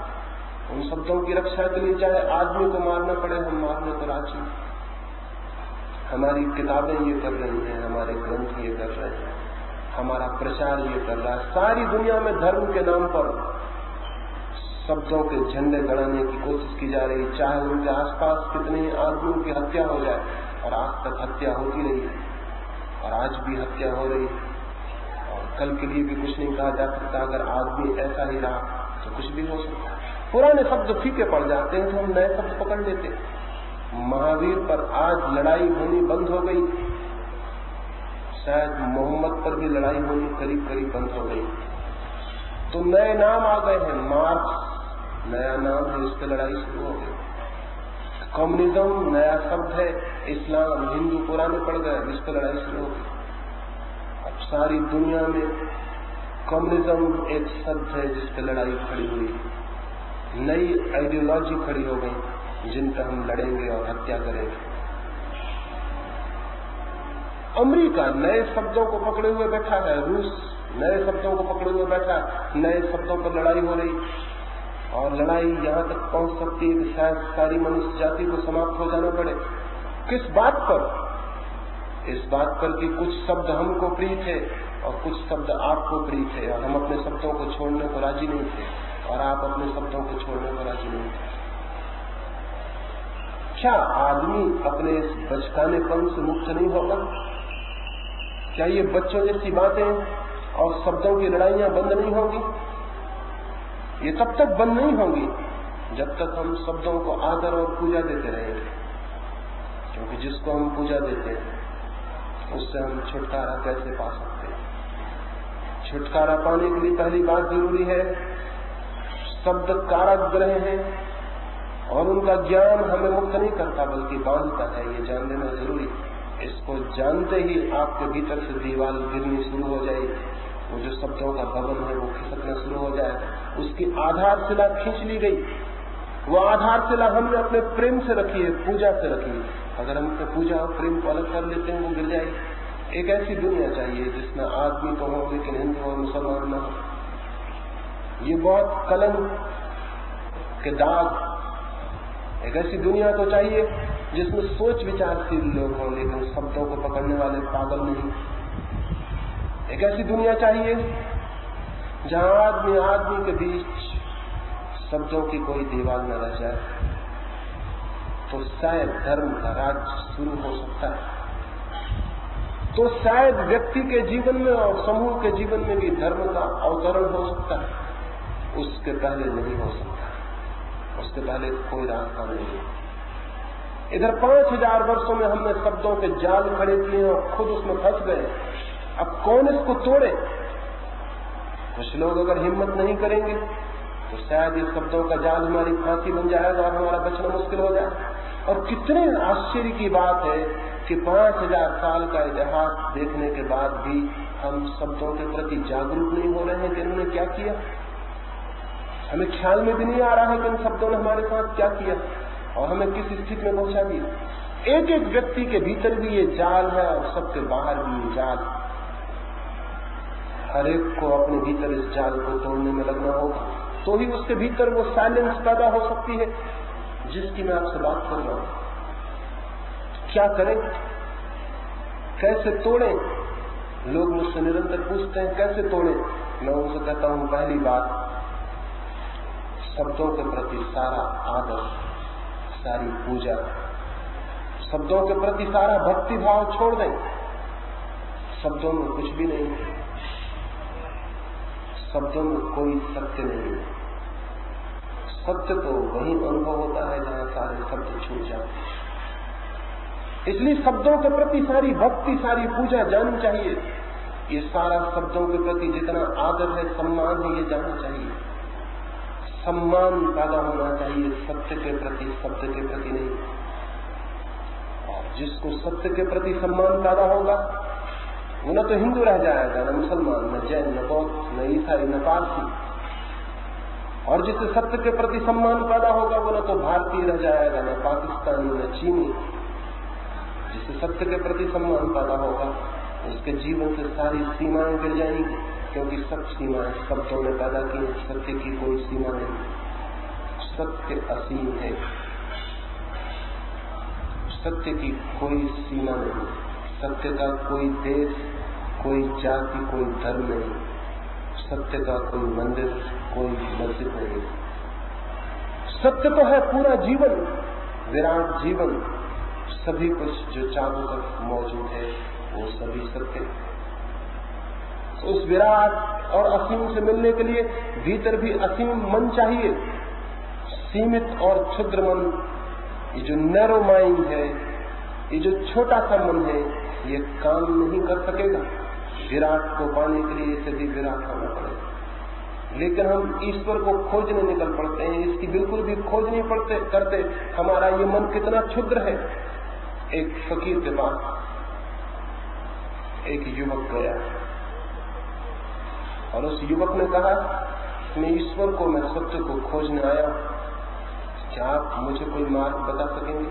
उन शब्दों की रक्षा के लिए चाहे आदमी को मारना पड़े हम मारने को राजी। हमारी किताबें ये कर रही हैं, हमारे ग्रंथ ये कर रहे हैं, हमारा प्रचार ये कर रहा है। सारी दुनिया में धर्म के नाम पर शब्दों के झंडे गड़ाने की कोशिश की जा रही, चाहे उनके आसपास कितने आदमियों की हत्या हो जाए, और आज तक हत्या होती रही है, और आज भी हत्या हो रही है, और कल के लिए भी कुछ नहीं कहा जा सकता। अगर आदमी ऐसा ही रहा तो कुछ भी हो सकता है। पुराने शब्द फीके पड़ जाते हैं तो हम नए शब्द पकड़ लेते हैं। महावीर पर आज लड़ाई होनी बंद हो गई, शायद मोहम्मद पर भी लड़ाई होनी करीब करीब बंद हो गई, तो नए नाम आ गए हैं। मार्क्स नया नाम है, इस पर लड़ाई शुरू हो गई। कम्युनिज्म नया शब्द है, इस्लाम हिंदू पुराने पड़ गए, इस पर लड़ाई शुरू हो गई। अब सारी दुनिया में कम्युनिज्म एक शब्द है जिस पर लड़ाई खड़ी हुई, नई आइडियोलॉजी खड़ी हो गई जिन पर हम लड़ेंगे और हत्या करेंगे। अमेरिका नए शब्दों को पकड़े हुए बैठा है, रूस नए शब्दों को पकड़े हुए बैठा है, नए शब्दों पर लड़ाई हो रही, और लड़ाई यहाँ तक पहुंच सकती है कि शायद सारी मनुष्य जाति को समाप्त हो जाना पड़े। किस बात पर? इस बात पर कि कुछ शब्द हमको प्रिय थे और कुछ शब्द आपको प्रिय थे, और हम अपने शब्दों को छोड़ने को राजी नहीं थे, और आप अपने शब्दों को छोड़ने को राजी नहीं थे। क्या आदमी अपने इस बचकानेपन से मुक्त नहीं होगा? क्या ये बच्चों जैसी बातें और शब्दों की लड़ाइयां बंद नहीं होगी? ये तब तक बंद नहीं होगी जब तक हम शब्दों को आदर और पूजा देते रहेंगे, क्योंकि जिसको हम पूजा देते हैं उससे हम छुटकारा कैसे पा सकते हैं? छुटकारा पाने के लिए पहली बात जरूरी है, शब्द कारागृह हैं और उनका ज्ञान हमें मुक्त नहीं करता बल्कि बांधता है, ये जान लेना जरूरी। इसको जानते ही आपके भीतर से दीवार गिरनी शुरू हो जाएगी, वो जो शब्दों का भवन है वो खिसकना शुरू हो जाएगा, उसकी आधारशिला खींच ली गई। वो आधारशिला हमने अपने प्रेम से रखी है, पूजा से रखी है। अगर हम अपने पूजा और प्रेम को अलग कर लेते हैं वो गिर जाएगी। एक ऐसी दुनिया चाहिए जिसमें आदमी तो हो लेकिन हिंदू और मुसलमान न हो। ये बहुत कलंक के दाग। एक ऐसी दुनिया तो चाहिए जिसमें सोच विचारशील लोग हों लेकिन शब्दों को पकड़ने वाले पागल नहीं। एक ऐसी दुनिया चाहिए जहां आदमी आदमी के बीच शब्दों की कोई दीवार न रह जाए, तो शायद धर्म का राज शुरू हो सकता है। तो शायद व्यक्ति के जीवन में और समूह के जीवन में भी धर्म का अवतरण हो सकता है। उसके पहले नहीं हो सकता, उसके पहले कोई रास्ता नहीं है। इधर 5000 वर्षों में हमने शब्दों के जाल खड़े किए और खुद उसमें फंस गए। अब कौन इसको तोड़े? कुछ लोग अगर हिम्मत नहीं करेंगे तो शायद इस शब्दों का जाल हमारी फांसी बन जाएगा और हमारा बचना मुश्किल हो जाए। और कितने आश्चर्य की बात है कि 5000 साल का इतिहास देखने के बाद भी हम शब्दों के प्रति जागरूक नहीं हो रहे हैं कि इन्होंने क्या किया। हमें ख्याल में भी नहीं आ रहा है कि इन शब्दों ने हमारे साथ क्या किया और हमें किस स्थिति में पहुंचा दिया। एक एक व्यक्ति के भीतर भी ये जाल है और सबके बाहर भी ये जाल। हर एक को अपने भीतर इस जाल को तोड़ने में लगना होगा, तो ही उसके भीतर वो साइलेंस पैदा हो सकती है जिसकी मैं आपसे बात कर रहा हूं। क्या करें, कैसे तोड़ें? लोग मुझसे निरंतर पूछते हैं कैसे तोड़ें। मैं उनसे कहता हूं, पहली बात, शब्दों के प्रति सारा आदर, सारी पूजा, शब्दों के प्रति सारा भक्ति भाव छोड़ दें। शब्दों में कुछ भी नहीं है, शब्दों में कोई सत्य नहीं है, सत्य तो वही अनुभव होता है जहां सारे शब्द छूट जाते हैं। इसलिए शब्दों के प्रति सारी भक्ति, सारी पूजा जानी चाहिए। ये सारा शब्दों के प्रति जितना आदर है, सम्मान है, ये जानना चाहिए। सम्मान पैदा होना चाहिए सत्य के प्रति, शब्द के प्रति नहीं। और जिसको सत्य के प्रति सम्मान पैदा होगा वो न तो हिंदू रह जाएगा, न मुसलमान, न जैन, न बौद्ध, न ईसाई, न पारसी। और जिससे सत्य के प्रति सम्मान पैदा होगा वो न तो भारतीय रह जाएगा, न पाकिस्तानी, न चीनी। जिससे सत्य के प्रति सम्मान पैदा होगा उसके जीवन से सारी सीमाएं गिर जाएंगी, क्योंकि सब सीमाएं शब्दों में पैदा की है। सत्य की कोई सीमा नहीं, सत्य असीम है। सत्य की कोई सीमा नहीं, सत्य का कोई देश, कोई जाति, कोई धर्म नहीं, सत्य का कोई मंदिर, कोई मस्जिद नहीं। सत्य तो है पूरा जीवन, विराट जीवन। सभी कुछ जो चारों तरफ मौजूद है वो सभी सत्य। उस विराट और असीम से मिलने के लिए भीतर भी असीम मन चाहिए। सीमित और क्षुद्र मन, ये जो नैरो माइंड है, ये जो छोटा सा मन है, ये काम नहीं कर सकेगा। विराट को पाने के लिए इसे भी विराट होना पड़ेगा। लेकिन हम ईश्वर को खोजने निकल पड़ते हैं, इसकी बिल्कुल भी खोज नहीं करते। हमारा ये मन कितना क्षुद्र है। एक फकीर के पास एक युवक गया और उस युवक ने कहा, मैं ईश्वर को, मैं सत्य को खोजने आया, क्या आप मुझे कोई मार्ग बता सकेंगे?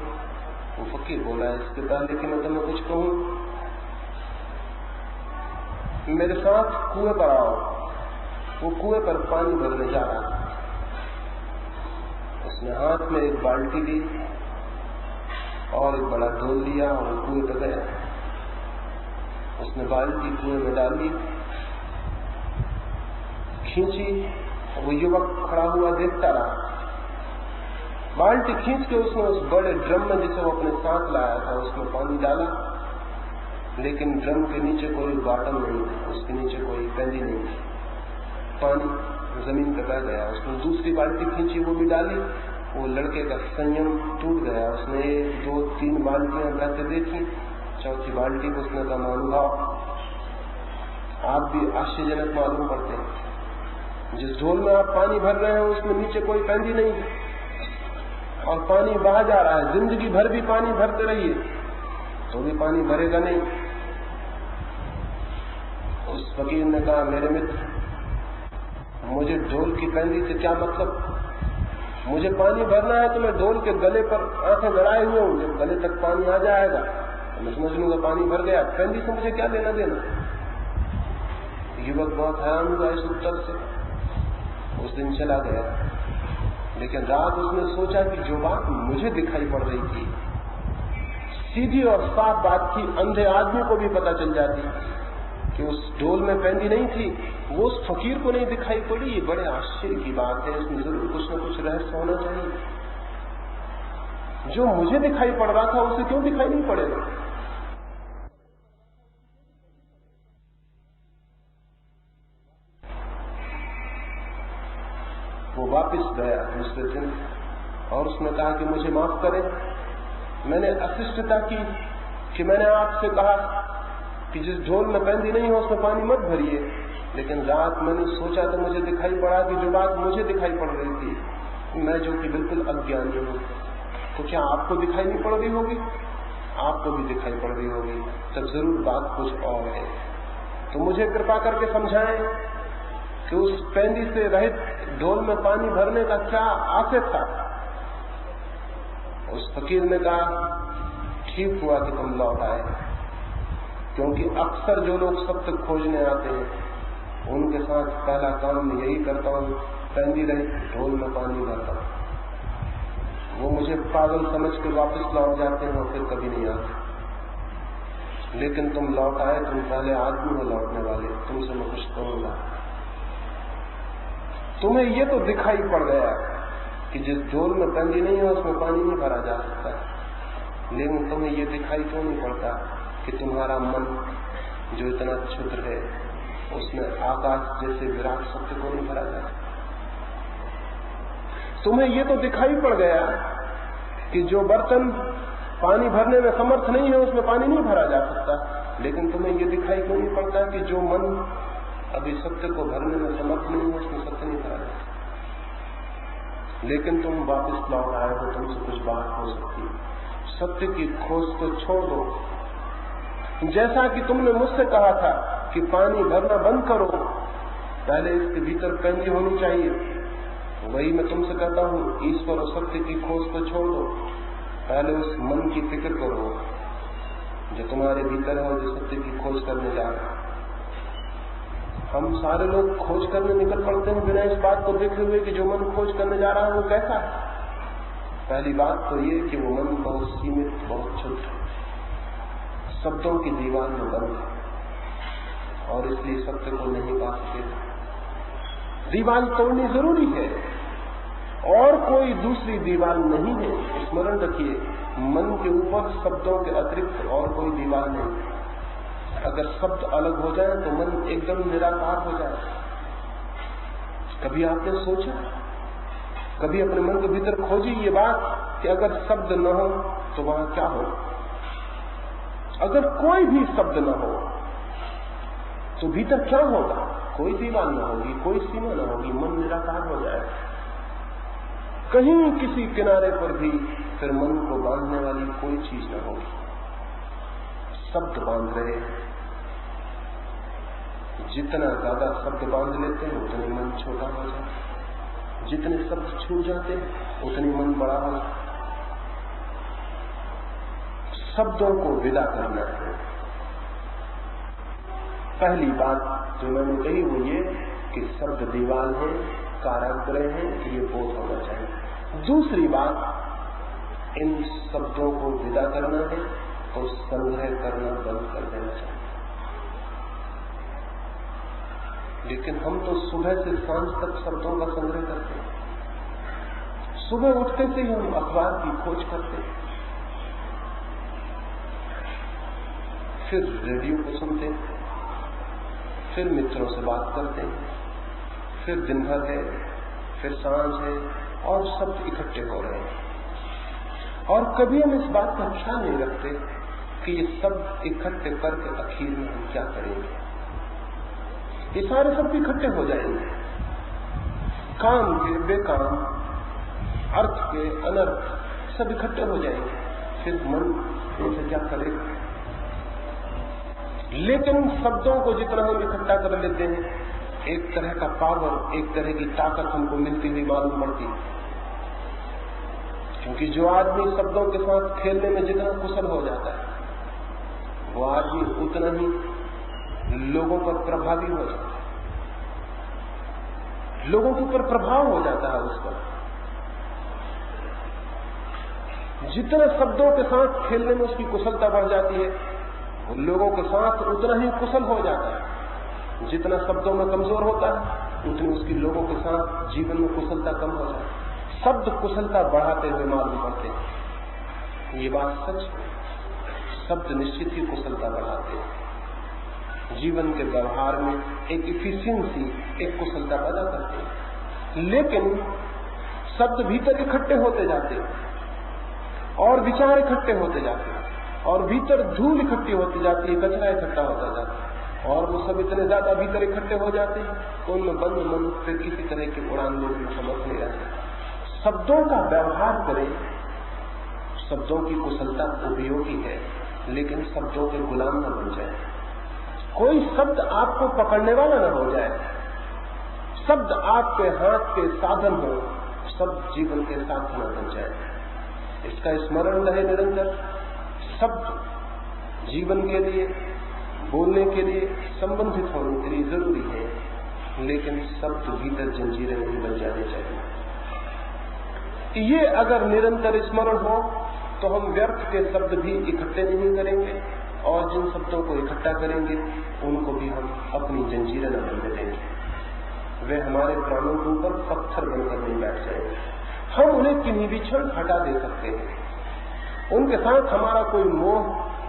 वो फकीर बोला, इसके पहले कि मैं तुम्हें कुछ कहूं, मेरे साथ कुएं पर आओ। वो कुएं पर पानी भरने जा रहा। उसने हाथ में एक बाल्टी ली और एक बड़ा ढोल लिया और कुएं पर गया। उसने बाल्टी कुएं में डाली, खींची, वो युवक खड़ा हुआ देखता रहा। बाल्टी खींच के उसने उस बड़े ड्रम में जिसे वो अपने साथ लाया था उसमें पानी डाला, लेकिन ड्रम के नीचे कोई बॉटम नहीं था, उसके नीचे कोई पेंदी नहीं थी। पानी जमीन पर बह गया। उसने दूसरी बाल्टी खींची, वो भी डाली। वो लड़के का संयम टूट गया। उसने 2-3 बाल्टियां बहते देखी, चौथी बाल्टी को उसने कहा, अनुभव आप भी आश्चर्यजनक मालूम पड़ते हैं। जिस ढोल में आप पानी भर रहे हैं उसमें नीचे कोई पेंदी नहीं और पानी बहा जा रहा है। जिंदगी भर भी पानी भरते रहिए तो भी पानी भरेगा नहीं। उस फकीर ने कहा, मेरे मित्र, मुझे ढोल की पेंदी से क्या मतलब? मुझे पानी भरना है तो मैं ढोल के गले पर आंखें गड़ाए हुए हूं। जब गले तक पानी आ जाएगा तो मैं समझ लूंगा पानी भर गया। पेंदी से मुझे क्या लेना देना? युवक बहुत हैरान हुआ इस उत्तर से। उस दिन चला गया, लेकिन रात उसने सोचा कि जो बात मुझे दिखाई पड़ रही थी, सीधी और साफ बात थी, अंधे आदमी को भी पता चल जाती कि उस ढोल में पेंदी नहीं थी, वो उस फकीर को नहीं दिखाई पड़ी। ये बड़े आश्चर्य की बात है, इसमें जरूर कुछ न कुछ रहस्य होना चाहिए। जो मुझे दिखाई पड़ रहा था उसे क्यों दिखाई नहीं पड़ेगा? वो वापस गया दूसरे दिन और उसने कहा कि मुझे माफ करें, मैंने अशिष्टता की कि मैंने आपसे कहा कि जिस ढोल में पेंदी नहीं हो उसमें पानी मत भरिए, लेकिन रात मैंने सोचा तो मुझे दिखाई पड़ा कि जो बात मुझे दिखाई पड़ रही थी, मैं जो कि बिल्कुल अज्ञानी हूं, तो क्या आपको दिखाई नहीं पड़ रही होगी? आपको भी दिखाई पड़ रही होगी, तब जरूर बात कुछ और है। तो मुझे कृपा करके समझाएं कि उस पेंदी से रहित ढोल में पानी भरने का क्या आशय था? उस फकीर ने कहा, ठीक हुआ कि तुम लौट आए, क्योंकि अक्सर जो लोग सत्य खोजने आते हैं उनके साथ पहला काम मैं यही करता हूं, पेंदी रहित ढोल में पानी भरता हूं। वो मुझे पागल समझ के वापस लौट जाते हैं और फिर कभी नहीं आते। लेकिन तुम लौट आए, तुम पहले आदमी हो लौटने वाले, तुमसे मैं कुछ कहूंगा। तुम्हें ये तो दिखाई पड़ गया कि जिस ढोल में पेंदी नहीं है उसमें पानी नहीं भरा जा सकता, लेकिन तुम्हें ये दिखाई क्यों नहीं पड़ता कि तुम्हारा मन जो इतना क्षुद्र है उसमें आकाश जैसे विराट सत्य को नहीं भरा जा सकता? तुम्हें ये तो दिखाई पड़ गया कि जो बर्तन पानी भरने में समर्थ नहीं है उसमें पानी नहीं भरा जा सकता, लेकिन तुम्हें ये दिखाई क्यों नहीं पड़ता कि जो मन अभी सत्य को भरने में समर्थ नहीं है उसमें सत्य नहीं भरा जा सकता। लेकिन तुम वापस लौट आए हो, तुमसे कुछ बात हो सकती है। सत्य की खोज को छोड़ दो। जैसा कि तुमने मुझसे कहा था कि पानी भरना बंद करो, पहले इसके भीतर पेंजी होनी चाहिए, वही मैं तुमसे कहता हूं, ईश्वर और सत्य की खोज को छोड़ दो, पहले उस मन की फिक्र करो जो तुम्हारे भीतर है और जो सत्य की खोज करने जा रहा है। हम सारे लोग खोज करने निकल पड़ते हैं बिना इस बात को देखे हुए कि जो मन खोज करने जा रहा है वो कैसा है। पहली बात तो ये कि वो मन बहुत सीमित, बहुत छोटा, शब्दों की दीवार में बंद है और इसलिए सत्य को नहीं पा सके। दीवार तोड़नी जरूरी है और कोई दूसरी दीवार नहीं है। स्मरण रखिए, मन के ऊपर शब्दों के अतिरिक्त और कोई दीवार नहीं। अगर शब्द अलग हो जाए तो मन एकदम निराकार हो जाए। कभी आपने सोचा, कभी अपने मन के भीतर खोजी ये बात कि अगर शब्द न हो तो वहां क्या हो? अगर कोई भी शब्द न हो तो भीतर क्या होगा? कोई दीवार न होगी, कोई सीमा न होगी, मन निराकार हो जाए। कहीं किसी किनारे पर भी फिर मन को बांधने वाली कोई चीज न होगी। शब्द बांध रहे हैं, जितना ज्यादा शब्द बांध लेते हैं उतने मन छोटा हो जाता है, जितने शब्द छूट जाते हैं उतनी मन बड़ा हो जाता है। शब्दों को विदा करना है। पहली बात जो मैंने कही वो ये कि शब्द दीवार है, कारागृह है, ये बोध होना चाहिए। दूसरी बात, इन शब्दों को विदा करना है तो संग्रह करना बंद कर देना चाहिए। लेकिन हम तो सुबह से सांझ तक शब्दों का संग्रह करते हैं। सुबह उठते से ही हम अखबार की खोज करते हैं, फिर रेडियो को सुनते हैं, फिर मित्रों से बात करते हैं, फिर दिन भर है, फिर सांझ है और शब्द इकट्ठे हो रहे हैं। और कभी हम इस बात का ख्याल नहीं रखते कि ये शब्द इकट्ठे करके आखिर में हम क्या करेंगे। ये सारे शब्द इकट्ठे हो जाएंगे, काम के बेकाम, अर्थ के अनर्थ सब इकट्ठे हो जाएंगे, फिर मन इनसे क्या करेगा। लेकिन शब्दों को जितना हम इकट्ठा कर लेते हैं, एक तरह का पावर, एक तरह की ताकत हमको मिलती हुई मालूम पड़ती है। क्योंकि जो आदमी शब्दों के साथ खेलने में जितना कुशल हो जाता है, वो आदमी उतना ही लोगों पर प्रभावी हो जाता है, लोगों के ऊपर प्रभाव हो जाता है उसका। जितना शब्दों के साथ खेलने में उसकी कुशलता बढ़ जाती है, वो लोगों के साथ उतना ही कुशल हो जाता है। जितना शब्दों में कमजोर होता है, उतनी उसकी लोगों के साथ जीवन में कुशलता कम हो जाती है। शब्द कुशलता बढ़ाते हुए मालूम पड़ते हैं, ये बात सच है। शब्द निश्चित ही कुशलता बढ़ाते हैं, जीवन के व्यवहार में एक इफिशियंसी, एक कुशलता पैदा करते हैं। लेकिन शब्द भीतर इकट्ठे होते जाते हैं और विचार इकट्ठे होते जाते हैं और भीतर धूल इकट्ठी होती जाती है, कचरा इकट्ठा होता जाता है और वो सब इतने ज्यादा भीतर इकट्ठे हो जाते हैं तो उनमें बंद मन फिर किसी तरह की उड़ान लेने में समर्थ नहीं रहते। शब्दों का व्यवहार करें, शब्दों की कुशलता उपयोगी है, लेकिन शब्दों के गुलाम न बन जाए। कोई शब्द आपको पकड़ने वाला न हो जाए, शब्द आपके हाथ के साधन हो, शब्द जीवन के साधन न बन जाए। इसका स्मरण रहे निरंतर। शब्द जीवन के लिए, बोलने के लिए, संबंधित होने के लिए जरूरी है, लेकिन शब्द भीतर जंजीरें नहीं बन जाने चाहिए। ये अगर निरंतर स्मरण हो तो हम व्यर्थ के शब्द भी इकट्ठे नहीं करेंगे और जिन शब्दों को इकट्ठा करेंगे उनको भी हम अपनी जंजीरें न बनने देंगे। वे हमारे प्राणों के ऊपर पत्थर बनकर नहीं बैठ जाएंगे। हम उन्हें किन्हीं भी क्षण हटा दे सकते हैं, उनके साथ हमारा कोई मोह,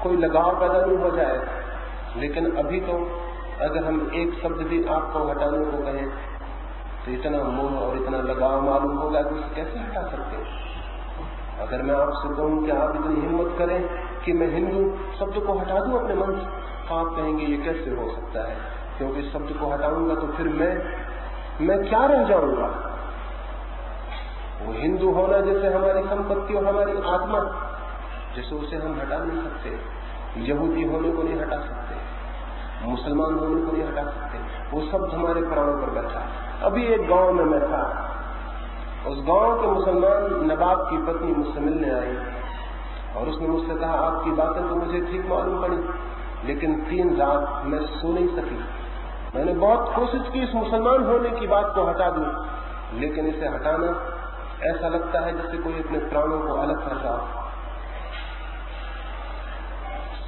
कोई लगाव पैदा नहीं हो जाए। लेकिन अभी तो अगर हम एक शब्द भी आपको हटाने को कहें तो इतना मोह और इतना लगाव मालूम होगा कि उसे कैसे हटा सकते हैं। अगर मैं आपसे कहूं कि आप इतनी हिम्मत करें कि मैं हिंदू शब्द को हटा दूं अपने मन से, आप कहेंगे ये कैसे हो सकता है, क्योंकि शब्द को हटाऊंगा तो फिर मैं क्या रह जाऊंगा। वो हिंदू होना जैसे हमारी संपत्ति और हमारी आत्मा, जैसे उसे हम हटा नहीं सकते। यहूदी होने को नहीं हटा सकते, मुसलमान होने को नहीं हटा सकते, वो शब्द हमारे प्राणों पर बैठा। अभी एक गांव में मैं था, उस गांव के मुसलमान नवाब की पत्नी मुझसे मिलने आई और उसने मुझसे कहा आपकी बातें तो मुझे ठीक मालूम पड़ी, लेकिन 3 रात मैं सो नहीं सकी। मैंने बहुत कोशिश की इस मुसलमान होने की बात को हटा दूं, लेकिन इसे हटाना ऐसा लगता है जैसे कोई अपने प्राणों को अलग कर रहा हो।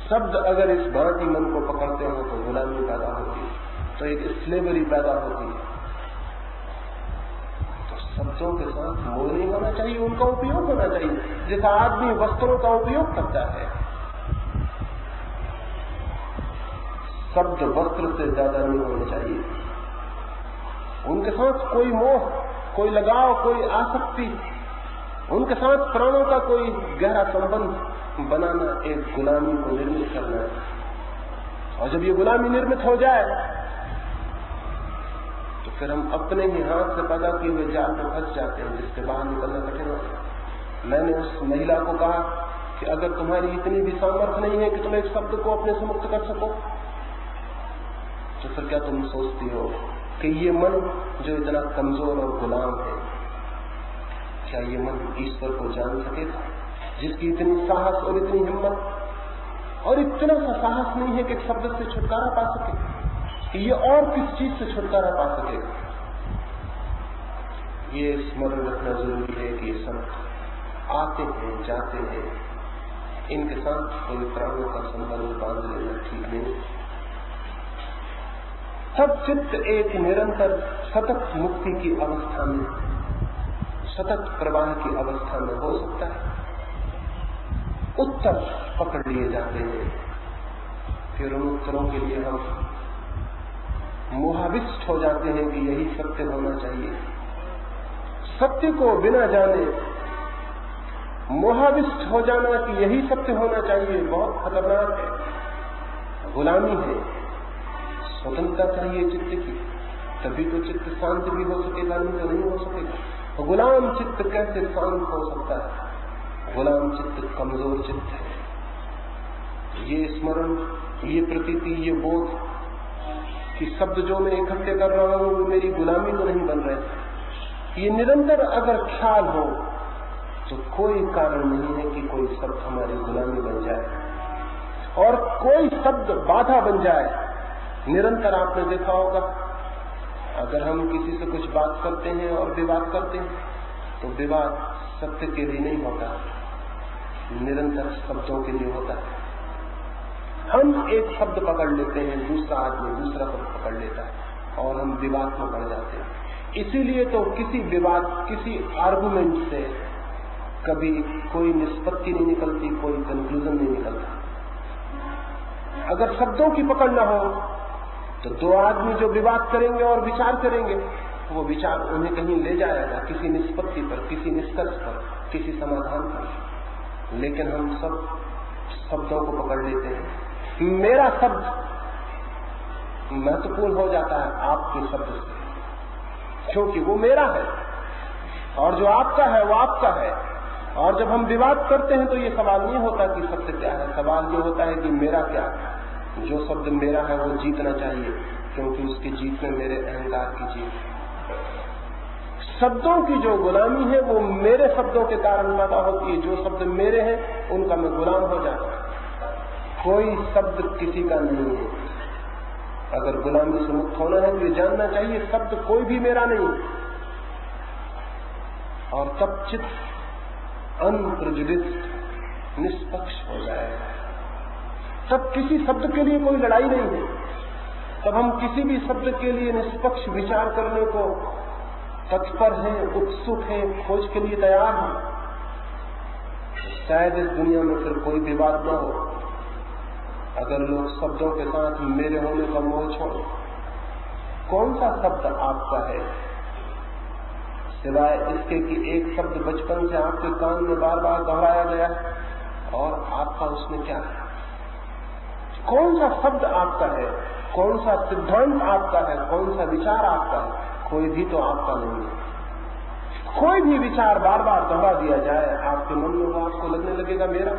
शब्द अगर इस भांति मन को पकड़ते हो तो गुलामी पैदा होती है, तो एक स्लेवरी पैदा होती है। तो शब्दों के साथ मोह नहीं होना चाहिए, उनका उपयोग होना चाहिए, जैसा आदमी वस्त्रों का उपयोग करता है। शब्द वस्त्र से ज्यादा नहीं होने चाहिए, उनके साथ कोई मोह, कोई लगाव, कोई आसक्ति, उनके साथ प्राणों का कोई गहरा संबंध बनाना एक गुलामी को निर्मित करना है। और जब ये गुलामी निर्मित हो जाए तो फिर हम अपने ही हाथ से पैदा किए हुए जाल में फंस जाते हैं, जिससे बाहर निकलना कठिन होता है। मैंने उस महिला को कहा कि अगर तुम्हारी इतनी भी सामर्थ्य नहीं है कि तुम एक शब्द को अपने से मुक्त कर सको, तो फिर क्या तुम सोचती हो कि ये मन जो इतना कमजोर और गुलाम है, क्या ये मन ईश्वर को जान सकेगा, जिसकी इतनी साहस और इतनी हिम्मत और इतना सा साहस नहीं है कि एक शब्द से छुटकारा पा सके, कि ये और किस चीज से छुटकारा पा सकेगा। ये स्मरण रखना जरूरी है कि ये शब्द आते हैं जाते हैं, इनके साथ कोई प्राणों का संबंध बांध लेना ठीक नहीं। तब चित्त एक निरंतर सतत मुक्ति की अवस्था में, सतत प्रवाह की अवस्था में हो सकता है। उत्तर पकड़ लिए जाते हैं, फिर उन उत्तरों के लिए हम मोहाविष्ट हो जाते हैं कि यही सत्य होना चाहिए। सत्य को बिना जाने मोहाविष्ट हो जाना कि यही सत्य होना चाहिए बहुत खतरनाक है, गुलामी है। स्वतंत्रता चाहिए चित्त की, तभी तो चित्त शांत भी हो सकेगा, नहीं तो नहीं हो सकेगा। गुलाम चित्त कैसे शांत हो सकता है? गुलाम चित्त कमजोर चित्त है। ये स्मरण, ये प्रतीति, ये बोध कि शब्द जो मैं इकट्ठे कर रहा हूं वो मेरी गुलामी तो नहीं बन रहे, ये निरंतर अगर ख्याल हो तो कोई कारण नहीं है कि कोई शब्द हमारी गुलामी बन जाए और कोई शब्द बाधा बन जाए। निरंतर आपने देखा होगा, अगर हम किसी से कुछ बात करते हैं और विवाद करते हैं तो विवाद सत्य के लिए नहीं होता, निरंतर शब्दों के लिए होता है। हम एक शब्द पकड़ लेते हैं, दूसरा आदमी दूसरा शब्द पकड़ लेता है और हम विवाद में पड़ जाते हैं। इसीलिए तो किसी विवाद, किसी आर्गुमेंट से कभी कोई निष्पत्ति नहीं निकलती, कोई कंक्लूजन नहीं निकलता। अगर शब्दों की पकड़ न हो तो 2 आदमी जो विवाद करेंगे और विचार करेंगे, वो विचार उन्हें कहीं ले जाएगा, किसी निष्पत्ति पर, किसी निष्कर्ष पर, किसी समाधान पर। लेकिन हम सब शब्दों को पकड़ लेते हैं। मेरा शब्द महत्वपूर्ण हो जाता है आपके शब्द से, क्योंकि वो मेरा है और जो आपका है वो आपका है। और जब हम विवाद करते हैं तो ये सवाल नहीं होता कि सत्य क्या है, सवाल ये होता है कि मेरा क्या है। जो शब्द मेरा है वो जीतना चाहिए, क्योंकि उसकी जीत में मेरे अहंकार की जीत। शब्दों की जो गुलामी है वो मेरे शब्दों के कारण पैदा होती है। जो शब्द मेरे हैं उनका मैं गुलाम हो जाता हूं। कोई शब्द किसी का नहीं है। अगर गुलामी से मुक्त होना है तो ये जानना चाहिए शब्द कोई भी मेरा नहीं। और तब चित्त अनप्रेजुडिस्ड, निष्पक्ष हो जाएगा। तब किसी शब्द के लिए कोई लड़ाई नहीं है। तब हम किसी भी शब्द के लिए निष्पक्ष विचार करने को तत्पर हैं, उत्सुक हैं, खोज के लिए तैयार हैं। शायद इस दुनिया में फिर कोई विवाद न हो अगर लोग शब्दों के साथ मेरे होने का मोह छोड़। कौन सा शब्द आपका है सिवाय इसके कि एक शब्द बचपन से आपके कान में बार बार दोहराया गया और आपका उसमें क्या है? कौन सा शब्द आपका है, कौन सा सिद्धांत आपका है, कौन सा विचार आपका है? कोई भी तो आपका नहीं है। कोई भी विचार बार बार दोहरा दिया जाए आपके मन में, वो आपको लगने लगेगा मेरा।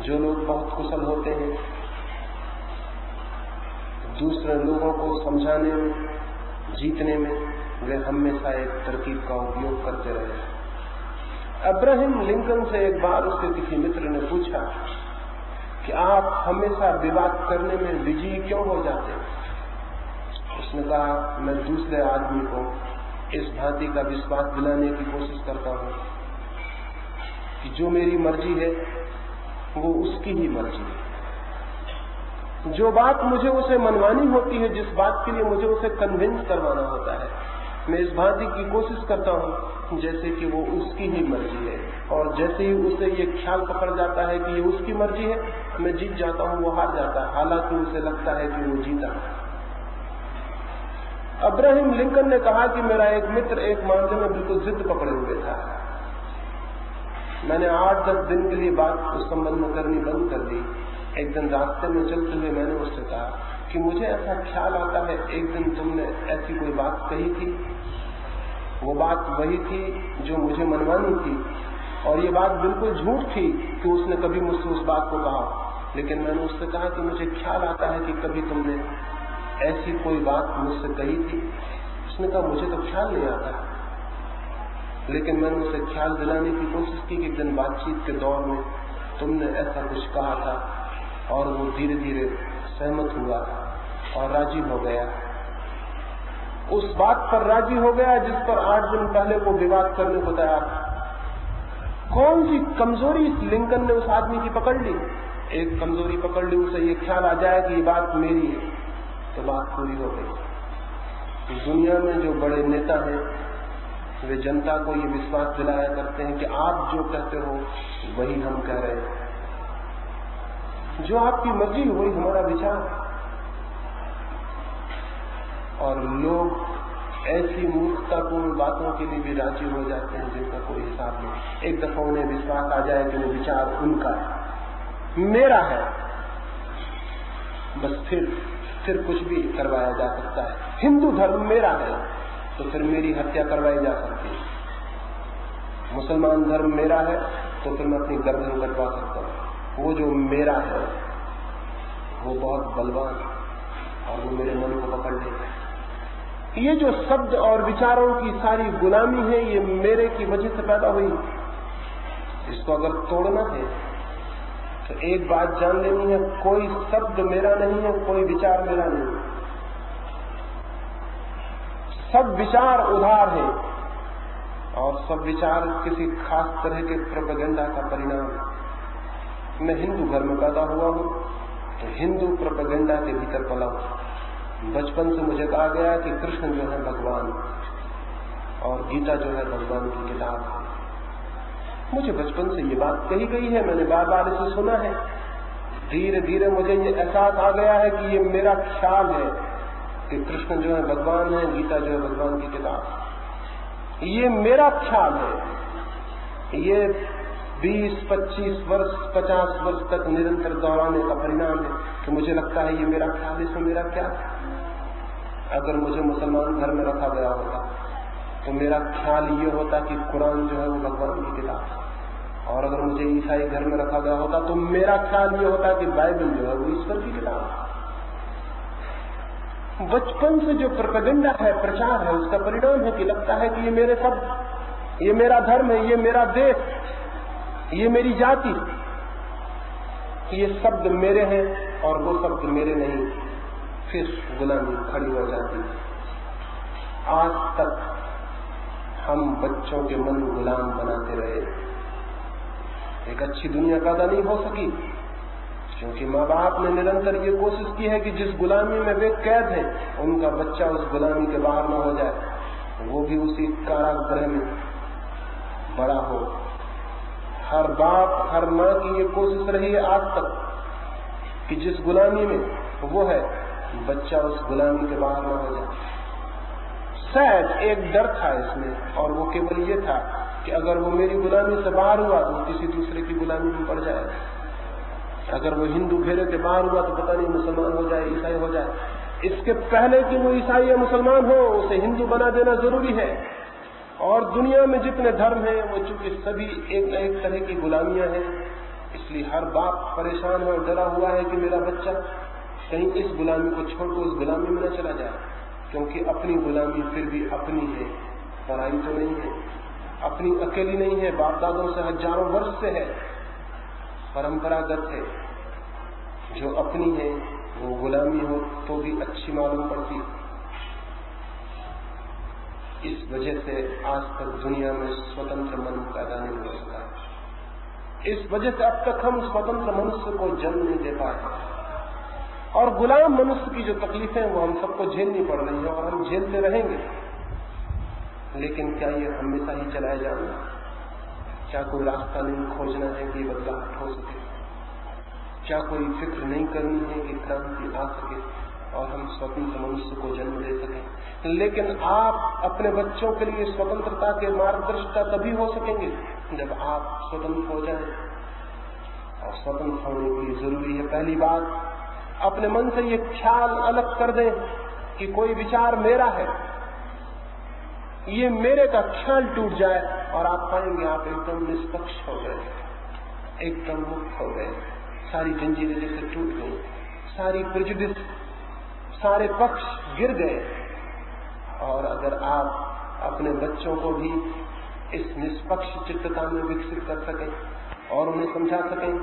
जो लोग बहुत कुशल होते हैं दूसरे लोगों को समझाने में, जीतने में, वे हमेशा एक तरकीब का उपयोग करते रहे। अब्राहम लिंकन से एक बार उसके किसी मित्र ने पूछा कि आप हमेशा विवाद करने में विजयी क्यों हो जाते हैं? उसने कहा, मैं दूसरे आदमी को इस भांति का विश्वास दिलाने की कोशिश करता हूं कि जो मेरी मर्जी है वो उसकी ही मर्जी है। जो बात मुझे उसे मनवानी होती है, जिस बात के लिए मुझे उसे कन्विंस करवाना होता है, मैं इस भांति की कोशिश करता हूं जैसे कि वो उसकी ही मर्जी है। और जैसे ही उसे ये ख्याल पकड़ जाता है कि ये उसकी मर्जी है, मैं जीत जाता हूं, वो हार जाता है, हालांकि उसे लगता है कि वो जीता। अब्राहम लिंकन ने कहा कि मेरा एक मित्र एक मामले में बिल्कुल जिद पकड़े हुए था। मैंने 8-10 दिन के लिए बात उस संबंध में करनी बंद कर दी। एक दिन रास्ते में चलते हुए मैंने उससे कहा कि मुझे ऐसा ख्याल आता है एक दिन तुमने ऐसी कोई बात कही थी, वो बात वही थी जो मुझे मनवानी थी, और ये बात बिल्कुल झूठ थी कि उसने कभी मुझसे उस बात को कहा। लेकिन मैंने उससे कहा कि मुझे ख्याल आता है कि कभी तुमने ऐसी कोई बात मुझसे कही थी। उसने कहा, मुझे तो ख्याल नहीं आता। लेकिन मैंने उसे ख्याल दिलाने की कोशिश की कि एक दिन बातचीत के दौर में तुमने ऐसा कुछ कहा था, और वो धीरे धीरे सहमत हुआ और राजी हो गया। उस बात पर राजी हो गया जिस पर 8 दिन पहले वो विवाद करने को तैयार था। कौन सी कमजोरी इस लिंकन ने उस आदमी की पकड़ ली? एक कमजोरी पकड़ ली, उसे ये ख्याल आ जाए कि ये बात मेरी है, तो बात पूरी हो गई। दुनिया में जो बड़े नेता हैं वे जनता को ये विश्वास दिलाया करते हैं कि आप जो कहते हो वही हम कह रहे हैं, जो आपकी मर्जी वही हमारा विचार। और लोग ऐसी मूर्खतापूर्ण बातों के लिए भी राजी हो जाते हैं जिनका कोई हिसाब नहीं। एक दफा उन्हें विश्वास आ जाए कि वो विचार उनका है, मेरा है, बस फिर कुछ भी करवाया जा सकता है। हिंदू धर्म मेरा है तो फिर मेरी हत्या करवाई जा सकती है। मुसलमान धर्म मेरा है तो फिर मैं अपनी गर्दन कटवा सकता हूँ। वो जो मेरा है वो बहुत बलवान और वो मेरे मन को पकड़ लेता है। ये जो शब्द और विचारों की सारी गुलामी है, ये मेरे की वजह से पैदा हुई। इसको अगर तोड़ना है तो एक बात जान लेनी है, कोई शब्द मेरा नहीं है, कोई विचार मेरा नहीं है। सब विचार उधार है और सब विचार किसी खास तरह के प्रोपेगेंडा का परिणाम है। मैं हिंदू घर में पैदा हुआ हूं तो हिंदू प्रोपेगेंडा के भीतर पला हूं। बचपन से मुझे कहा गया कि कृष्ण जो है भगवान और गीता जो है भगवान की किताब है। मुझे बचपन से ये बात कही गई है, मैंने बार बार इसे सुना है। धीरे धीरे मुझे ये एहसास आ गया है कि ये मेरा ख्याल है कि कृष्ण जो है भगवान है, गीता जो है भगवान की किताब। ये मेरा ख्याल है। ये 20, 25 वर्ष, 50 वर्ष तक निरंतर दोहराने का परिणाम है कि मुझे लगता है ये मेरा ख्याल है। इसमें मेरा क्या है? अगर मुझे मुसलमान घर में रखा गया होता तो मेरा ख्याल ये होता कि कुरान जो है वो भगवान की किताब है, और अगर मुझे ईसाई घर में रखा गया होता तो मेरा ख्याल ये होता कि बाइबल जो है वो ईश्वर की किताब है। बचपन से जो प्रोपेगेंडा है, प्रचार है, उसका परिणाम है कि लगता है कि ये मेरे शब्द, ये मेरा धर्म है, ये मेरा देश, ये मेरी जाति, ये शब्द मेरे हैं और वो शब्द मेरे नहीं। फिर गुलामी खड़ी हो जाती है। आज तक हम बच्चों के मन गुलाम बनाते रहे। एक अच्छी दुनिया पैदा नहीं हो सकी क्योंकि माँ बाप ने निरंतर ये कोशिश की है कि जिस गुलामी में वे कैद हैं उनका बच्चा उस गुलामी के बाहर न हो जाए, वो भी उसी कारागृह में बड़ा हो। हर बाप, हर माँ की ये कोशिश रही है आज तक कि जिस गुलामी में वो है बच्चा उस गुलामी के बाहर न हो जाए। शायद एक डर था इसमें, और वो केवल ये था कि अगर वो मेरी गुलामी से बाहर हुआ तो वो किसी दूसरे की गुलामी में पड़ जाएगा। अगर वो हिंदू घेरे के बाहर हुआ तो पता नहीं मुसलमान हो जाए, ईसाई हो जाए। इसके पहले कि वो ईसाई या मुसलमान हो, उसे हिंदू बना देना जरूरी है। और दुनिया में जितने धर्म हैं वो चूंकि सभी एक न एक तरह की गुलामियां हैं, इसलिए हर बाप परेशान है और डरा हुआ है कि मेरा बच्चा कहीं इस गुलामी को छोड़कर उस गुलामी में न चला जाए, क्योंकि अपनी गुलामी फिर भी अपनी है, पराई तो नहीं है, अपनी अकेली नहीं है, बाप दादों से हजारों वर्ष से है, परंपरागत है। जो अपनी है वो गुलामी हो तो भी अच्छी मालूम पड़ती। इस वजह से आज तक दुनिया में स्वतंत्र मन पैदा नहीं हो सका। इस वजह से अब तक हम स्वतंत्र मनुष्य को जन्म नहीं दे पाए, और गुलाम मनुष्य की जो तकलीफें वो हम सबको झेलनी पड़ रही है और हम झेलते रहेंगे। लेकिन क्या ये हमेशा ही चलाए जाना? क्या कोई रास्ता नहीं खोजना है कि बदलाव हो सके? क्या कोई फिक्र नहीं करनी है कि क्रांति आ सके और हम स्वतंत्र मनुष्य को जन्म दे सकें? लेकिन आप अपने बच्चों के लिए स्वतंत्रता के मार्गदर्शिता तभी हो सकेंगे जब आप स्वतंत्र हो जाएं। और स्वतंत्र होने के लिए जरूरी है, पहली बात, अपने मन से ये ख्याल अलग कर दें कि कोई विचार मेरा है। ये मेरे का ख्याल टूट जाए और आप पाएंगे आप एकदम निष्पक्ष हो गए, एकदम मुक्त हो गए, सारी जंजीरें जैसे टूट गई, सारी प्रेजुडिस, सारे पक्ष गिर गए। और अगर आप अपने बच्चों को भी इस निष्पक्ष चित्तता में विकसित कर सकें और उन्हें समझा सकें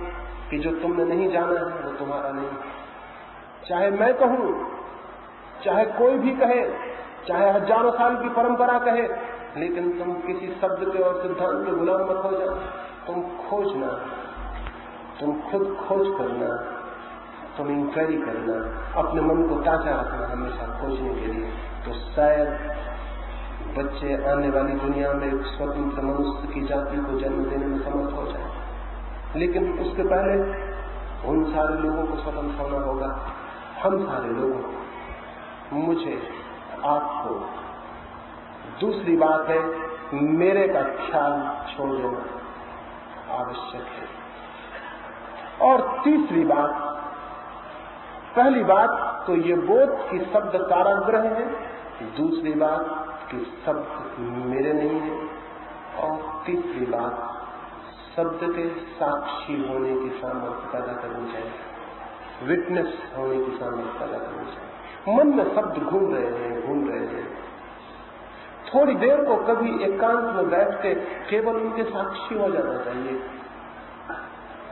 कि जो तुमने नहीं जाना है वो तुम्हारा नहीं, चाहे मैं कहूं, चाहे कोई भी कहे, चाहे हजारों साल की परंपरा कहे, लेकिन तुम किसी शब्द के और सिद्धांत के गुलाम मत हो जाओ। तुम खोजना, तुम खुद खोज करना, तुम इंक्वायरी करना, अपने मन को ताजा रखना हमेशा खोजने के लिए। तो शायद बच्चे आने वाली दुनिया में एक स्वतंत्र मनुष्य की जाति को जन्म देने में समर्थ हो जाए। लेकिन उसके पहले उन सारे लोगों को स्वतंत्र होना होगा, हम सारे लोगों को, मुझे, आपको। दूसरी बात है, मेरे का ख्याल छोड़ देना आवश्यक है। और तीसरी बात, पहली बात तो ये बोध कि शब्द कारागृह है, दूसरी बात कि शब्द मेरे नहीं है, और तीसरी बात शब्द के साक्षी होने की सामर्थ्य पैदा करनी चाहिए, विटनेस होने की सामर्थ्य पैदा करनी चाहिए। मन में शब्द घूम रहे हैं, थोड़ी देर को कभी एकांत में बैठ के केवल उनके साक्षी हो जाना चाहिए।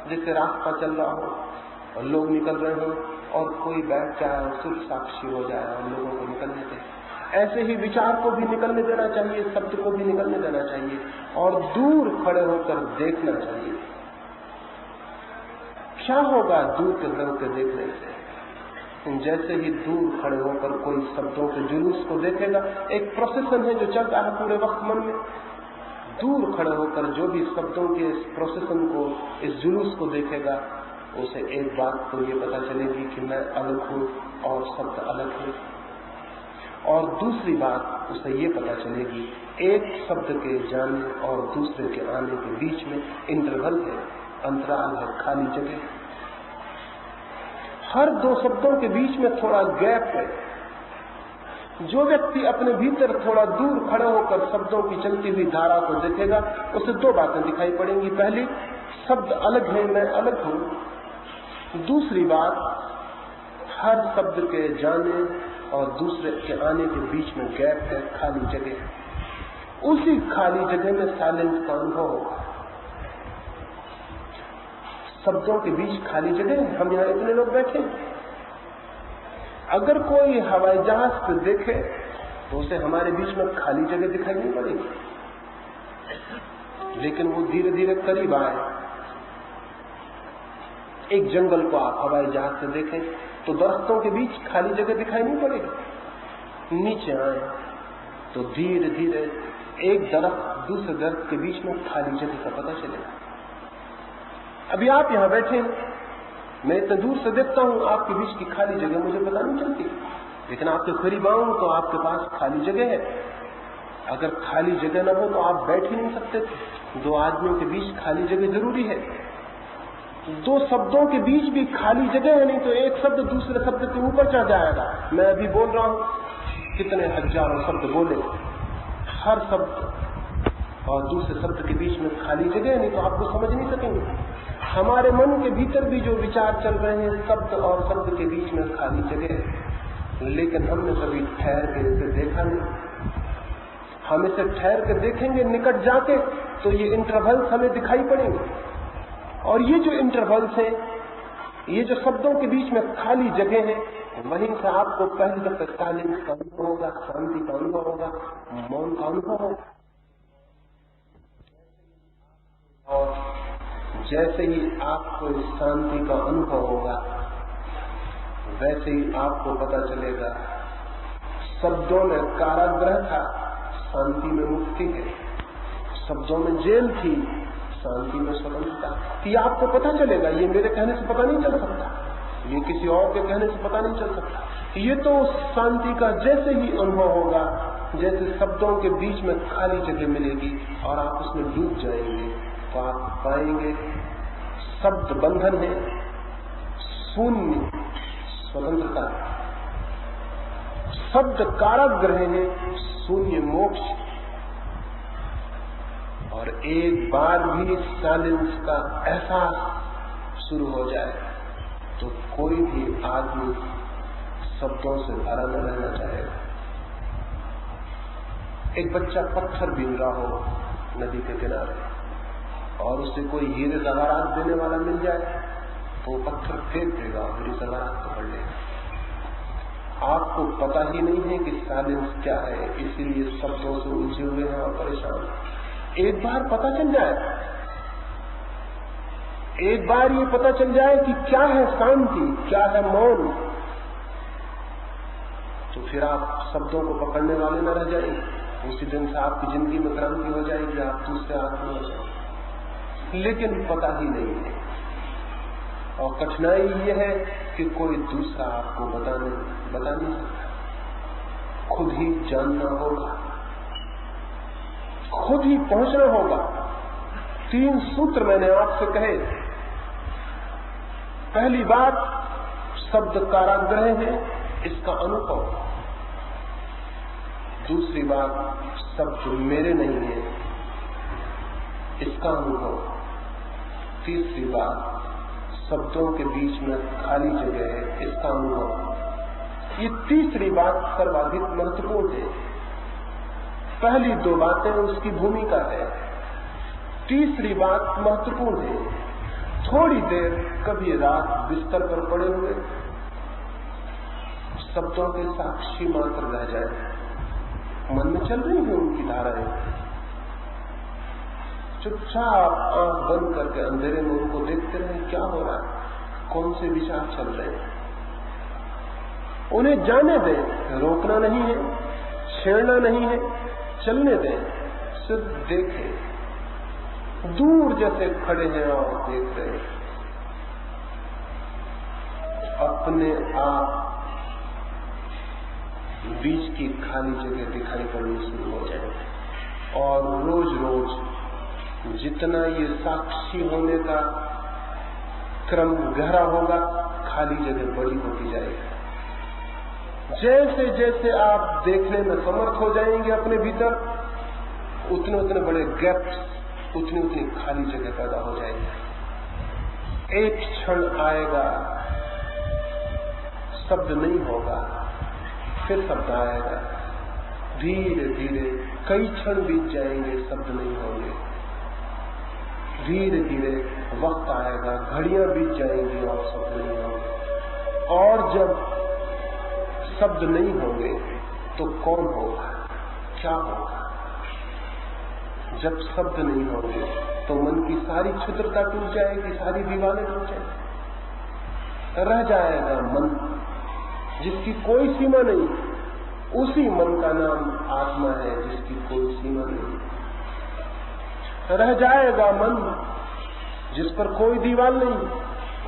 जैसे रास्ता चल रहा हो और लोग निकल रहे हो और कोई बैठ जाए और सिर्फ साक्षी हो जाए और लोगों को निकलने दे। ऐसे ही विचार को भी निकलने देना चाहिए, शब्द को भी निकलने देना चाहिए, और दूर खड़े होकर देखना चाहिए। क्या होगा दूर के रंग के देखने से? जैसे ही दूर खड़े होकर कोई शब्दों के जुलूस को देखेगा, एक प्रोसेसन है जो चलता है पूरे वक्त मन में। दूर खड़े होकर जो भी शब्दों के इस प्रोसेसन को, इस जुलूस को देखेगा, उसे एक बात तो ये पता चलेगी कि मैं अलग हूं और शब्द अलग है। और दूसरी बात उसे ये पता चलेगी, एक शब्द के जाने और दूसरे के आने के बीच में इंटरवल है, अंतराल है, खाली जगह। हर दो शब्दों के बीच में थोड़ा गैप है। जो व्यक्ति अपने भीतर थोड़ा दूर खड़े होकर शब्दों की चलती हुई धारा को देखेगा, उसे दो बातें दिखाई पड़ेंगी। पहली, शब्द अलग है, मैं अलग हूं। दूसरी बात, हर शब्द के जाने और दूसरे के आने के बीच में गैप है, खाली जगह। उसी खाली जगह में साइलेंस का अनुभव होगा। शब्दों के बीच खाली जगह है, हम यहां इतने लोग बैठे। अगर कोई हवाई जहाज से देखे तो उसे हमारे बीच में खाली जगह दिखाई नहीं पड़ेगी, लेकिन वो धीरे धीरे करीब आए। एक जंगल को आप हवाई जहाज से देखें तो दरख्तों के बीच खाली जगह दिखाई नहीं पड़ेगी। नीचे आए तो धीरे धीरे एक दरख्त दूसरे दरख्त के बीच में खाली जगह का पता चलेगा। अभी आप यहां बैठे, मैं इतने दूर से देखता हूं, आपके बीच की खाली जगह मुझे पता नहीं चलती। लेकिन आपके करीब आऊं तो आपके पास खाली जगह है। अगर खाली जगह न हो तो आप बैठ ही नहीं सकते थे। दो आदमियों के बीच खाली जगह जरूरी है। दो शब्दों के बीच भी खाली जगह है, नहीं तो एक शब्द दूसरे शब्द के ऊपर चढ़ जाएगा। मैं अभी बोल रहा हूं, कितने हजारों शब्द बोले, हर शब्द और दूसरे शब्द के बीच में खाली जगह है, नहीं तो आपको समझ नहीं सकेंगे। हमारे मन के भीतर भी जो विचार चल रहे हैं, शब्द और शब्द के बीच में खाली जगह है, लेकिन हमने कभी ठहर के इसे देखा नहीं। हम इसे ठहर के देखेंगे निकट जाके तो ये इंटरवल्स हमें दिखाई पड़ेंगे, और ये जो इंटरवल्स हैं, ये जो शब्दों के बीच में खाली जगह है, वहीं से आपको पहले दफे साइलेंस का अनुभव होगा, शांति का अनुभव होगा, मौन का अनुभव होगा। और जैसे ही आपको इस शांति का अनुभव होगा, वैसे ही आपको पता चलेगा शब्दों में कारागृह था, शांति में मुक्ति है। शब्दों में जेल थी, शांति में स्वतंत्रता। कि आपको पता चलेगा, ये मेरे कहने से पता नहीं चल सकता, ये किसी और के कहने से पता नहीं चल सकता। ये तो शांति का जैसे ही अनुभव होगा, जैसे शब्दों के बीच में खाली जगह मिलेगी और आप उसमें डूब जाएंगे, तो आप पाएंगे शब्द बंधन है, शून्य स्वतंत्रता, शब्द कारागृह है, शून्य मोक्ष। और एक बार भी साइलेंस का एहसास शुरू हो जाए तो कोई भी आदमी शब्दों से भरा न रहना चाहेगा। एक बच्चा पत्थर बीन रहा हो नदी के किनारे और उसे कोई हीरे जवाहरात देने वाला मिल जाए तो वो पत्थर फेंक देगा और हीरे जवाहरात पकड़ लेगा। आपको पता ही नहीं है कि साइलेंस क्या है, इसीलिए शब्दों से उलझे हुए हैं और परेशान। एक बार पता चल जाए, एक बार ये पता चल जाए कि क्या है शांति, क्या है मौन, तो फिर आप शब्दों को पकड़ने वाले न रह जाएंगे। उसी दिन से आपकी जिंदगी में क्रांति हो जाएगी, आप दूसरे आदमी हो जाएंगे। लेकिन पता ही नहीं है, और कठिनाई ये है कि कोई दूसरा आपको बता नहीं सकता। खुद ही जानना होगा, खुद ही पहुंचना होगा। 3 सूत्र मैंने आपसे कहे। पहली बात, शब्द कारागृह है, इसका अनुभव। दूसरी बात, शब्द मेरे नहीं है, इसका अनुभव। तीसरी बात, शब्दों के बीच में खाली जगह है, इसका अनुभव। ये तीसरी बात सर्वाधिक महत्वपूर्ण है। पहली 2 बातें उसकी भूमिका है, तीसरी बात महत्वपूर्ण है। थोड़ी देर कभी रात बिस्तर पर पड़े हुए शब्दों के साक्षी मात्र रह जाए, मन में चल रही है उनकी धाराएं, चुपचाप आंख बंद करके अंधेरे में उनको देखते रहे, क्या हो रहा है, कौन से विचार चल रहे हैं। उन्हें जाने दें, रोकना नहीं है, छेड़ना नहीं है, चलने दें, सिर्फ देखें। दूर जैसे खड़े हैं और देख रहे हैं, अपने आप बीच की खाली जगह दिखाई पड़नी शुरू हो जाए। और रोज रोज जितना ये साक्षी होने का क्रम गहरा होगा, खाली जगह बड़ी होती जाएगी। जैसे जैसे आप देखने में समर्थ हो जाएंगे अपने भीतर, उतने उतने बड़े गैप्स, उतनी उतनी खाली जगह पैदा हो जाएगी। एक क्षण आएगा, शब्द नहीं होगा, फिर शब्द आएगा। धीरे धीरे कई क्षण बीत जाएंगे, शब्द नहीं होंगे। धीरे धीरे वक्त आएगा, घड़ियां बीत जाएंगी और शब्द नहीं होंगे। और जब शब्द नहीं होंगे तो कौन होगा, क्या होगा? जब शब्द नहीं होंगे तो मन की सारी क्षुद्रता टूट जाएगी, सारी दीवारें टूट जाएगी। रह जाएगा मन जिसकी कोई सीमा नहीं। उसी मन का नाम आत्मा है जिसकी कोई सीमा नहीं। रह जाएगा मन जिस पर कोई दीवार नहीं।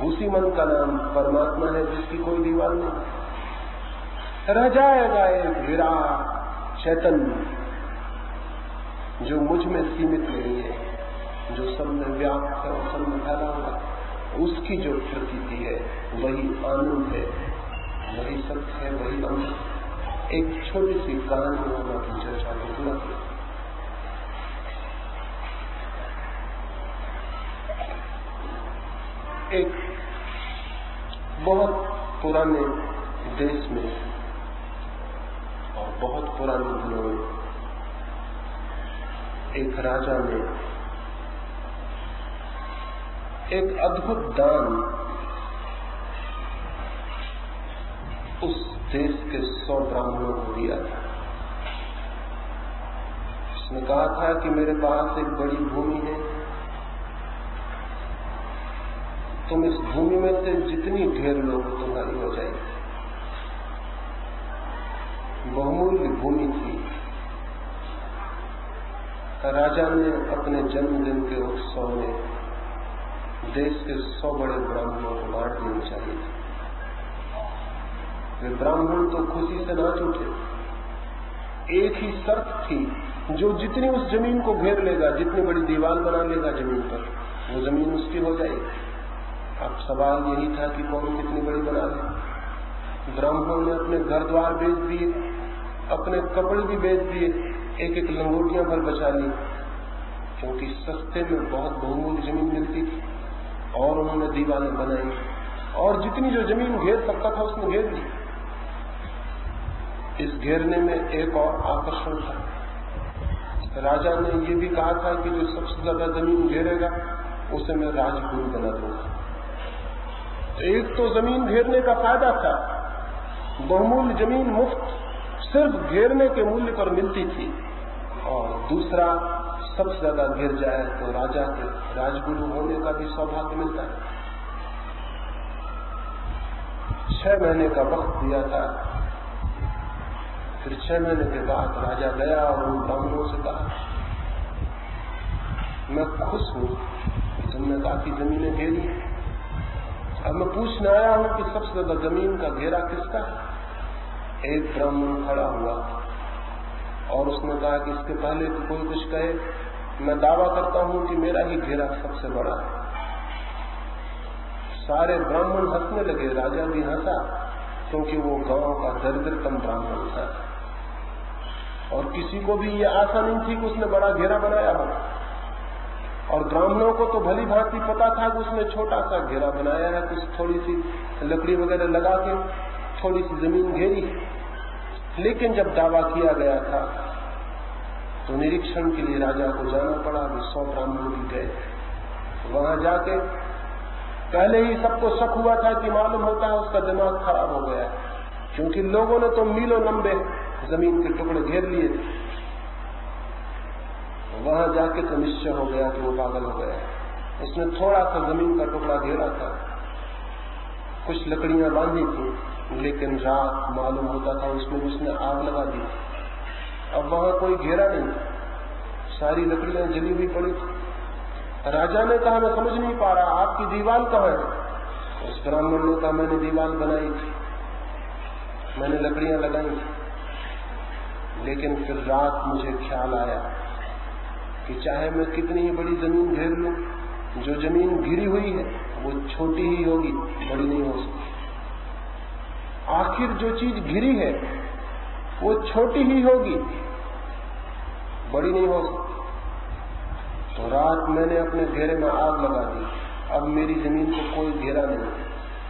उसी मन का नाम परमात्मा है जिसकी कोई दीवार नहीं। रह जाएगा एक विराट चैतन्य जो मुझ में सीमित नहीं है, जो सब में व्याप्त है और सब में फैला हुआ है। उसकी जो प्रतीति है वही आनंद है, वही सत्य है, वही अमृत। एक छोटी सी कहानी हम अपनी चर्चा को पूरा करें। एक बहुत पुराने देश में और बहुत पुराने दिनों में एक राजा ने एक अद्भुत दान उस देश के 100 ब्राह्मणों को दिया था। उसने कहा था कि मेरे पास एक बड़ी भूमि है, तुम इस भूमि में से जितनी ढेर लोग तुम्हारी हो जाएगी। बहुमूल्य भूमि थी। राजा ने अपने जन्मदिन के उत्सव में देश के 100 बड़े ब्राह्मणों को बांट देनी चाहिए थी। वे ब्राह्मण तो खुशी से नाच उठे। एक ही शर्त थी, जो जितनी उस जमीन को घेर लेगा, जितनी बड़ी दीवार बना लेगा जमीन पर, वो जमीन उसकी हो जाएगी। अब सवाल यही था कि कौन कितनी बड़ी बना ले। ब्राह्मणों ने अपने घर द्वार बेच दिए, अपने कपड़े भी बेच दिए, एक एक लंगोटियां भर बचा ली, क्योंकि सस्ते में बहुत बहुमूल्य जमीन मिलती थी। और उन्होंने दीवारें बनाई और जितनी जो जमीन घेर सकता था उसने घेर ली। इस घेरने में एक और आकर्षण था। राजा ने ये भी कहा था कि जो सबसे ज्यादा जमीन घेरेगा उसे मैं राजगुरु बना दूंगा। एक तो जमीन घेरने का फायदा था, बहुमूल्य जमीन मुफ्त सिर्फ घेरने के मूल्य पर मिलती थी, और दूसरा सबसे ज्यादा घेर जाए तो राजा के राजगुरु होने का भी सौभाग्य मिलता है। 6 महीने का वक्त दिया था। फिर 6 महीने के बाद राजा गया और उन ब्राह्मणों से कहा, मैं खुश हूं कि तुमने काफी जमीनें घेरी, अब मैं पूछने आया हूं कि सबसे ज्यादा जमीन का घेरा किसका है। एक ब्राह्मण खड़ा हुआ और उसने कहा कि इसके पहले कि कोई कुछ कहे, मैं दावा करता हूं कि मेरा ही घेरा सबसे बड़ा है। सारे ब्राह्मण हंसने लगे, राजा भी हंसा, क्योंकि वो गांव का दरिद्रतम ब्राह्मण था और किसी को भी ये आशा नहीं थी कि उसने बड़ा घेरा बनाया हो। और ब्राह्मणों को तो भली भांति पता था कि उसने छोटा सा घेरा बनाया है, कुछ थोड़ी सी लकड़ी वगैरह लगा के थोड़ी सी जमीन घेरी। लेकिन जब दावा किया गया था तो निरीक्षण के लिए राजा को जाना पड़ा। 100 ब्राह्मण भी गए। वहां जाके पहले ही सबको शक हुआ था कि मालूम होता है उसका दिमाग खराब हो गया, क्योंकि लोगों ने तो मीलों लंबे जमीन के टुकड़े घेर लिए थे। वहां जाके तो निश्चय हो गया कि वो पागल हो गया। उसने थोड़ा सा जमीन का टुकड़ा घेरा था, कुछ लकड़ियां बांधी थी, लेकिन रात मालूम होता था उसमें उसने आग लगा दी। अब वहां कोई घेरा नहीं, सारी लकड़ियां जली हुई पड़ी थी। राजा ने कहा, मैं समझ नहीं पा रहा, आपकी दीवार कहाँ है। उस ब्राह्मण ने कहा, मैंने दीवार बनाई थी, मैंने लकड़ियां लगाई थी, लेकिन फिर रात मुझे ख्याल आया कि चाहे मैं कितनी ही बड़ी जमीन घेर लूं, जो जमीन घिरी हुई है वो छोटी ही होगी, बड़ी नहीं हो सकती। आखिर जो चीज घिरी है वो छोटी ही होगी, बड़ी नहीं हो सकती। तो रात मैंने अपने घेरे में आग लगा दी। अब मेरी जमीन को कोई घेरा नहीं,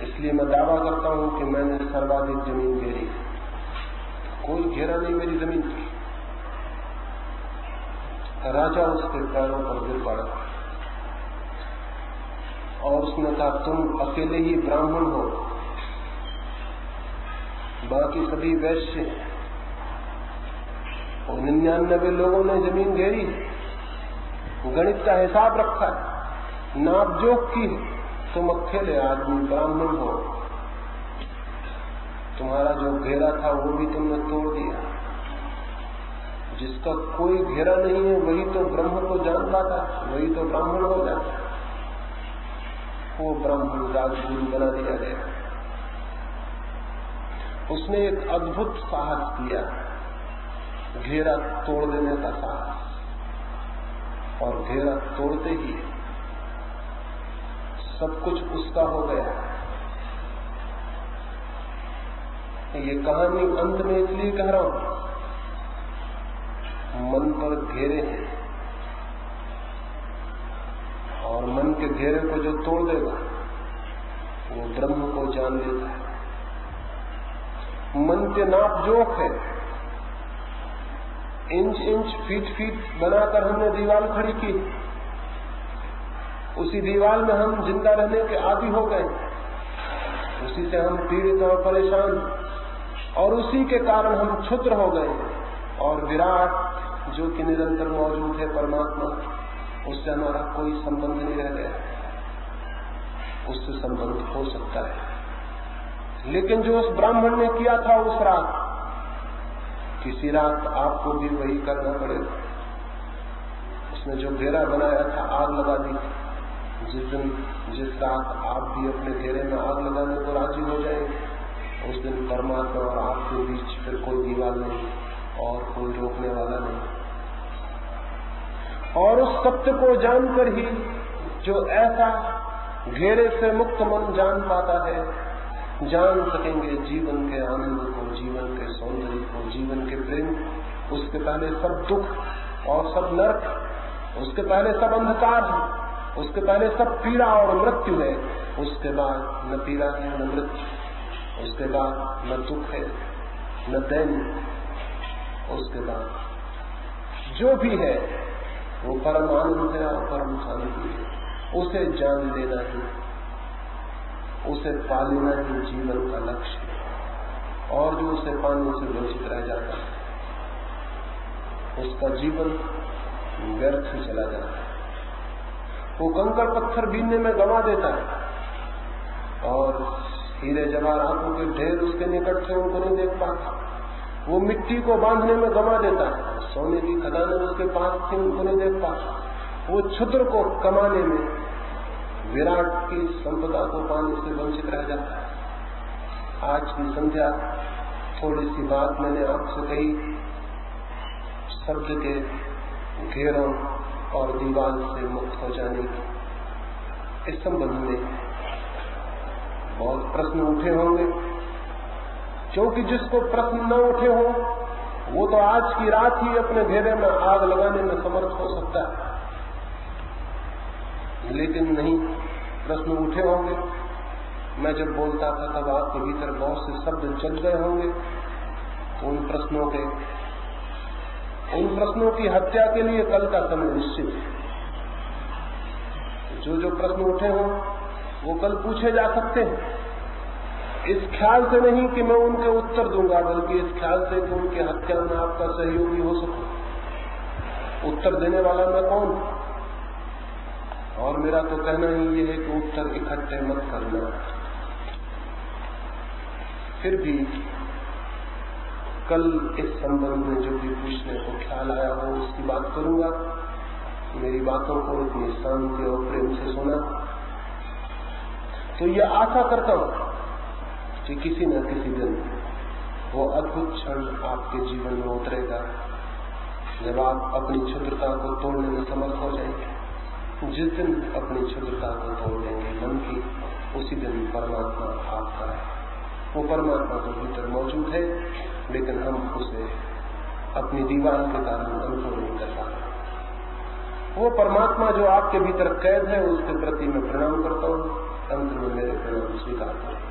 इसलिए मैं दावा करता हूं कि मैंने सर्वाधिक जमीन घेरी। कोई घेरा नहीं मेरी जमीन की। राजा उसके पैरों पर गिर पड़ा और उसने कहा, तुम अकेले ही ब्राह्मण हो, बाकी सभी वैश्य और 99 लोगों ने जमीन घेरी, गणित का हिसाब रखा है, नापजोख की, तुम अकेले आदमी ब्राह्मण हो, तुम्हारा जो घेरा था वो भी तुमने तोड़ दिया। जिसका कोई घेरा नहीं है वही तो ब्रह्म को जान पाता है, वही तो ब्राह्मण हो जाता है। वो ब्राह्मण राजगुरु बना दिया गया। उसने एक अद्भुत साहस किया, घेरा तोड़ देने का साहस, और घेरा तोड़ते ही सब कुछ उसका हो गया। ये कहानी अंत में इसलिए कह रहा हूं, मन पर घेरे हैं और मन के घेरे को जो तोड़ देगा वो ब्रह्म को जान लेता है। मन के नाप जोख है, इंच इंच फीट फीट बनाकर हमने दीवार खड़ी की, उसी दीवार में हम जिंदा रहने के आदी हो गए, उसी से हम पीड़ित और परेशान, और उसी के कारण हम क्षुद्र हो गए। और विराट जो कि निरंतर मौजूद है परमात्मा, उससे हमारा कोई संबंध नहीं रह गया। उससे संबंध हो सकता है, लेकिन जो उस ब्राह्मण ने किया था उस रात, किसी रात आपको भी वही करना पड़ेगा। उसने जो घेरा बनाया था, आग लगा दी। जिस रात आप भी अपने घेरे में आग लगाने को राजी हो जाएंगे, उस दिन परमात्मा और आपके बीच फिर कोई दीवार नहीं और कोई रोकने वाला नहीं। और उस सत्य को जानकर ही जो ऐसा घेरे से मुक्त मन जान पाता है, जान सकेंगे जीवन के आनंद को, जीवन के सौंदर्य को, जीवन के प्रेम। उसके पहले सब दुख और सब नरक, उसके पहले सब अंधकार है, उसके पहले सब पीड़ा और मृत्यु है, उसके बाद न पीड़ा है न मृत्यु, उसके बाद न दुख है न दैन्य, उसके बाद जो भी है वो परम आनंद है और परम शांति है। उसे जान लेना ही, उसे पा लेना ही जीवन का लक्ष्य है। और जो उसे पाने से वंचित रह जाता है, उसका जीवन व्यर्थ ही चला जाता है। वो कंकड़ पत्थर बीनने में गंवा देता है और हीरे जवाहरातों के ढेर उसके निकट से उनको नहीं देख पाता। वो मिट्टी को बांधने में गंवा देता है, सोने की खदानें उसके पास थी, उनको नहीं देख पाता। वो क्षुद्र को कमाने में, विराट की संपदा को पाने से वंचित रह जाता है। आज की संध्या थोड़ी सी बात मैंने आपसे कही, शब्द के घेरों और दीवार से मुक्त हो जाने की। इस संबंध में बहुत प्रश्न उठे होंगे, क्योंकि जिसको प्रश्न न उठे हो वो तो आज की रात ही अपने घेरे में आग लगाने में समर्थ हो सकता है, लेकिन नहीं, प्रश्न उठे होंगे। मैं जब बोलता था तब आपके भीतर बहुत से शब्द जल गए होंगे। उन प्रश्नों की हत्या के लिए कल का समय निश्चित है। जो प्रश्न उठे हों वो कल पूछे जा सकते हैं, इस ख्याल से नहीं कि मैं उनके उत्तर दूंगा, बल्कि इस ख्याल से कि उनकी हत्या में आपका सहयोगी हो सकूं। उत्तर देने वाला मैं कौन? और मेरा तो कहना ही ये है कि उत्तर इकट्ठे मत करना। फिर भी कल इस संबंध में जो भी पूछने को ख्याल आया हो उसकी बात करूंगा। मेरी बातों को इतनी शांति और प्रेम से सुना तो ये आशा करता हूं कि किसी न किसी दिन वो अद्भुत क्षण आपके जीवन में उतरेगा जब आप अपनी क्षुद्रता को तोड़ने में समर्थ हो जाएंगे। जिस दिन अपनी क्षुद्रता को तोड़ देंगे मन की, उसी दिन परमात्मा आपका है। वो परमात्मा तो भीतर मौजूद है, लेकिन हम उसे अपनी दीवार के कारण अनुभव नहीं कर पाते। वो परमात्मा जो आपके भीतर कैद है, उसके प्रति मैं प्रणाम करता हूँ। अंत में मेरे प्रणाम स्वीकार करें।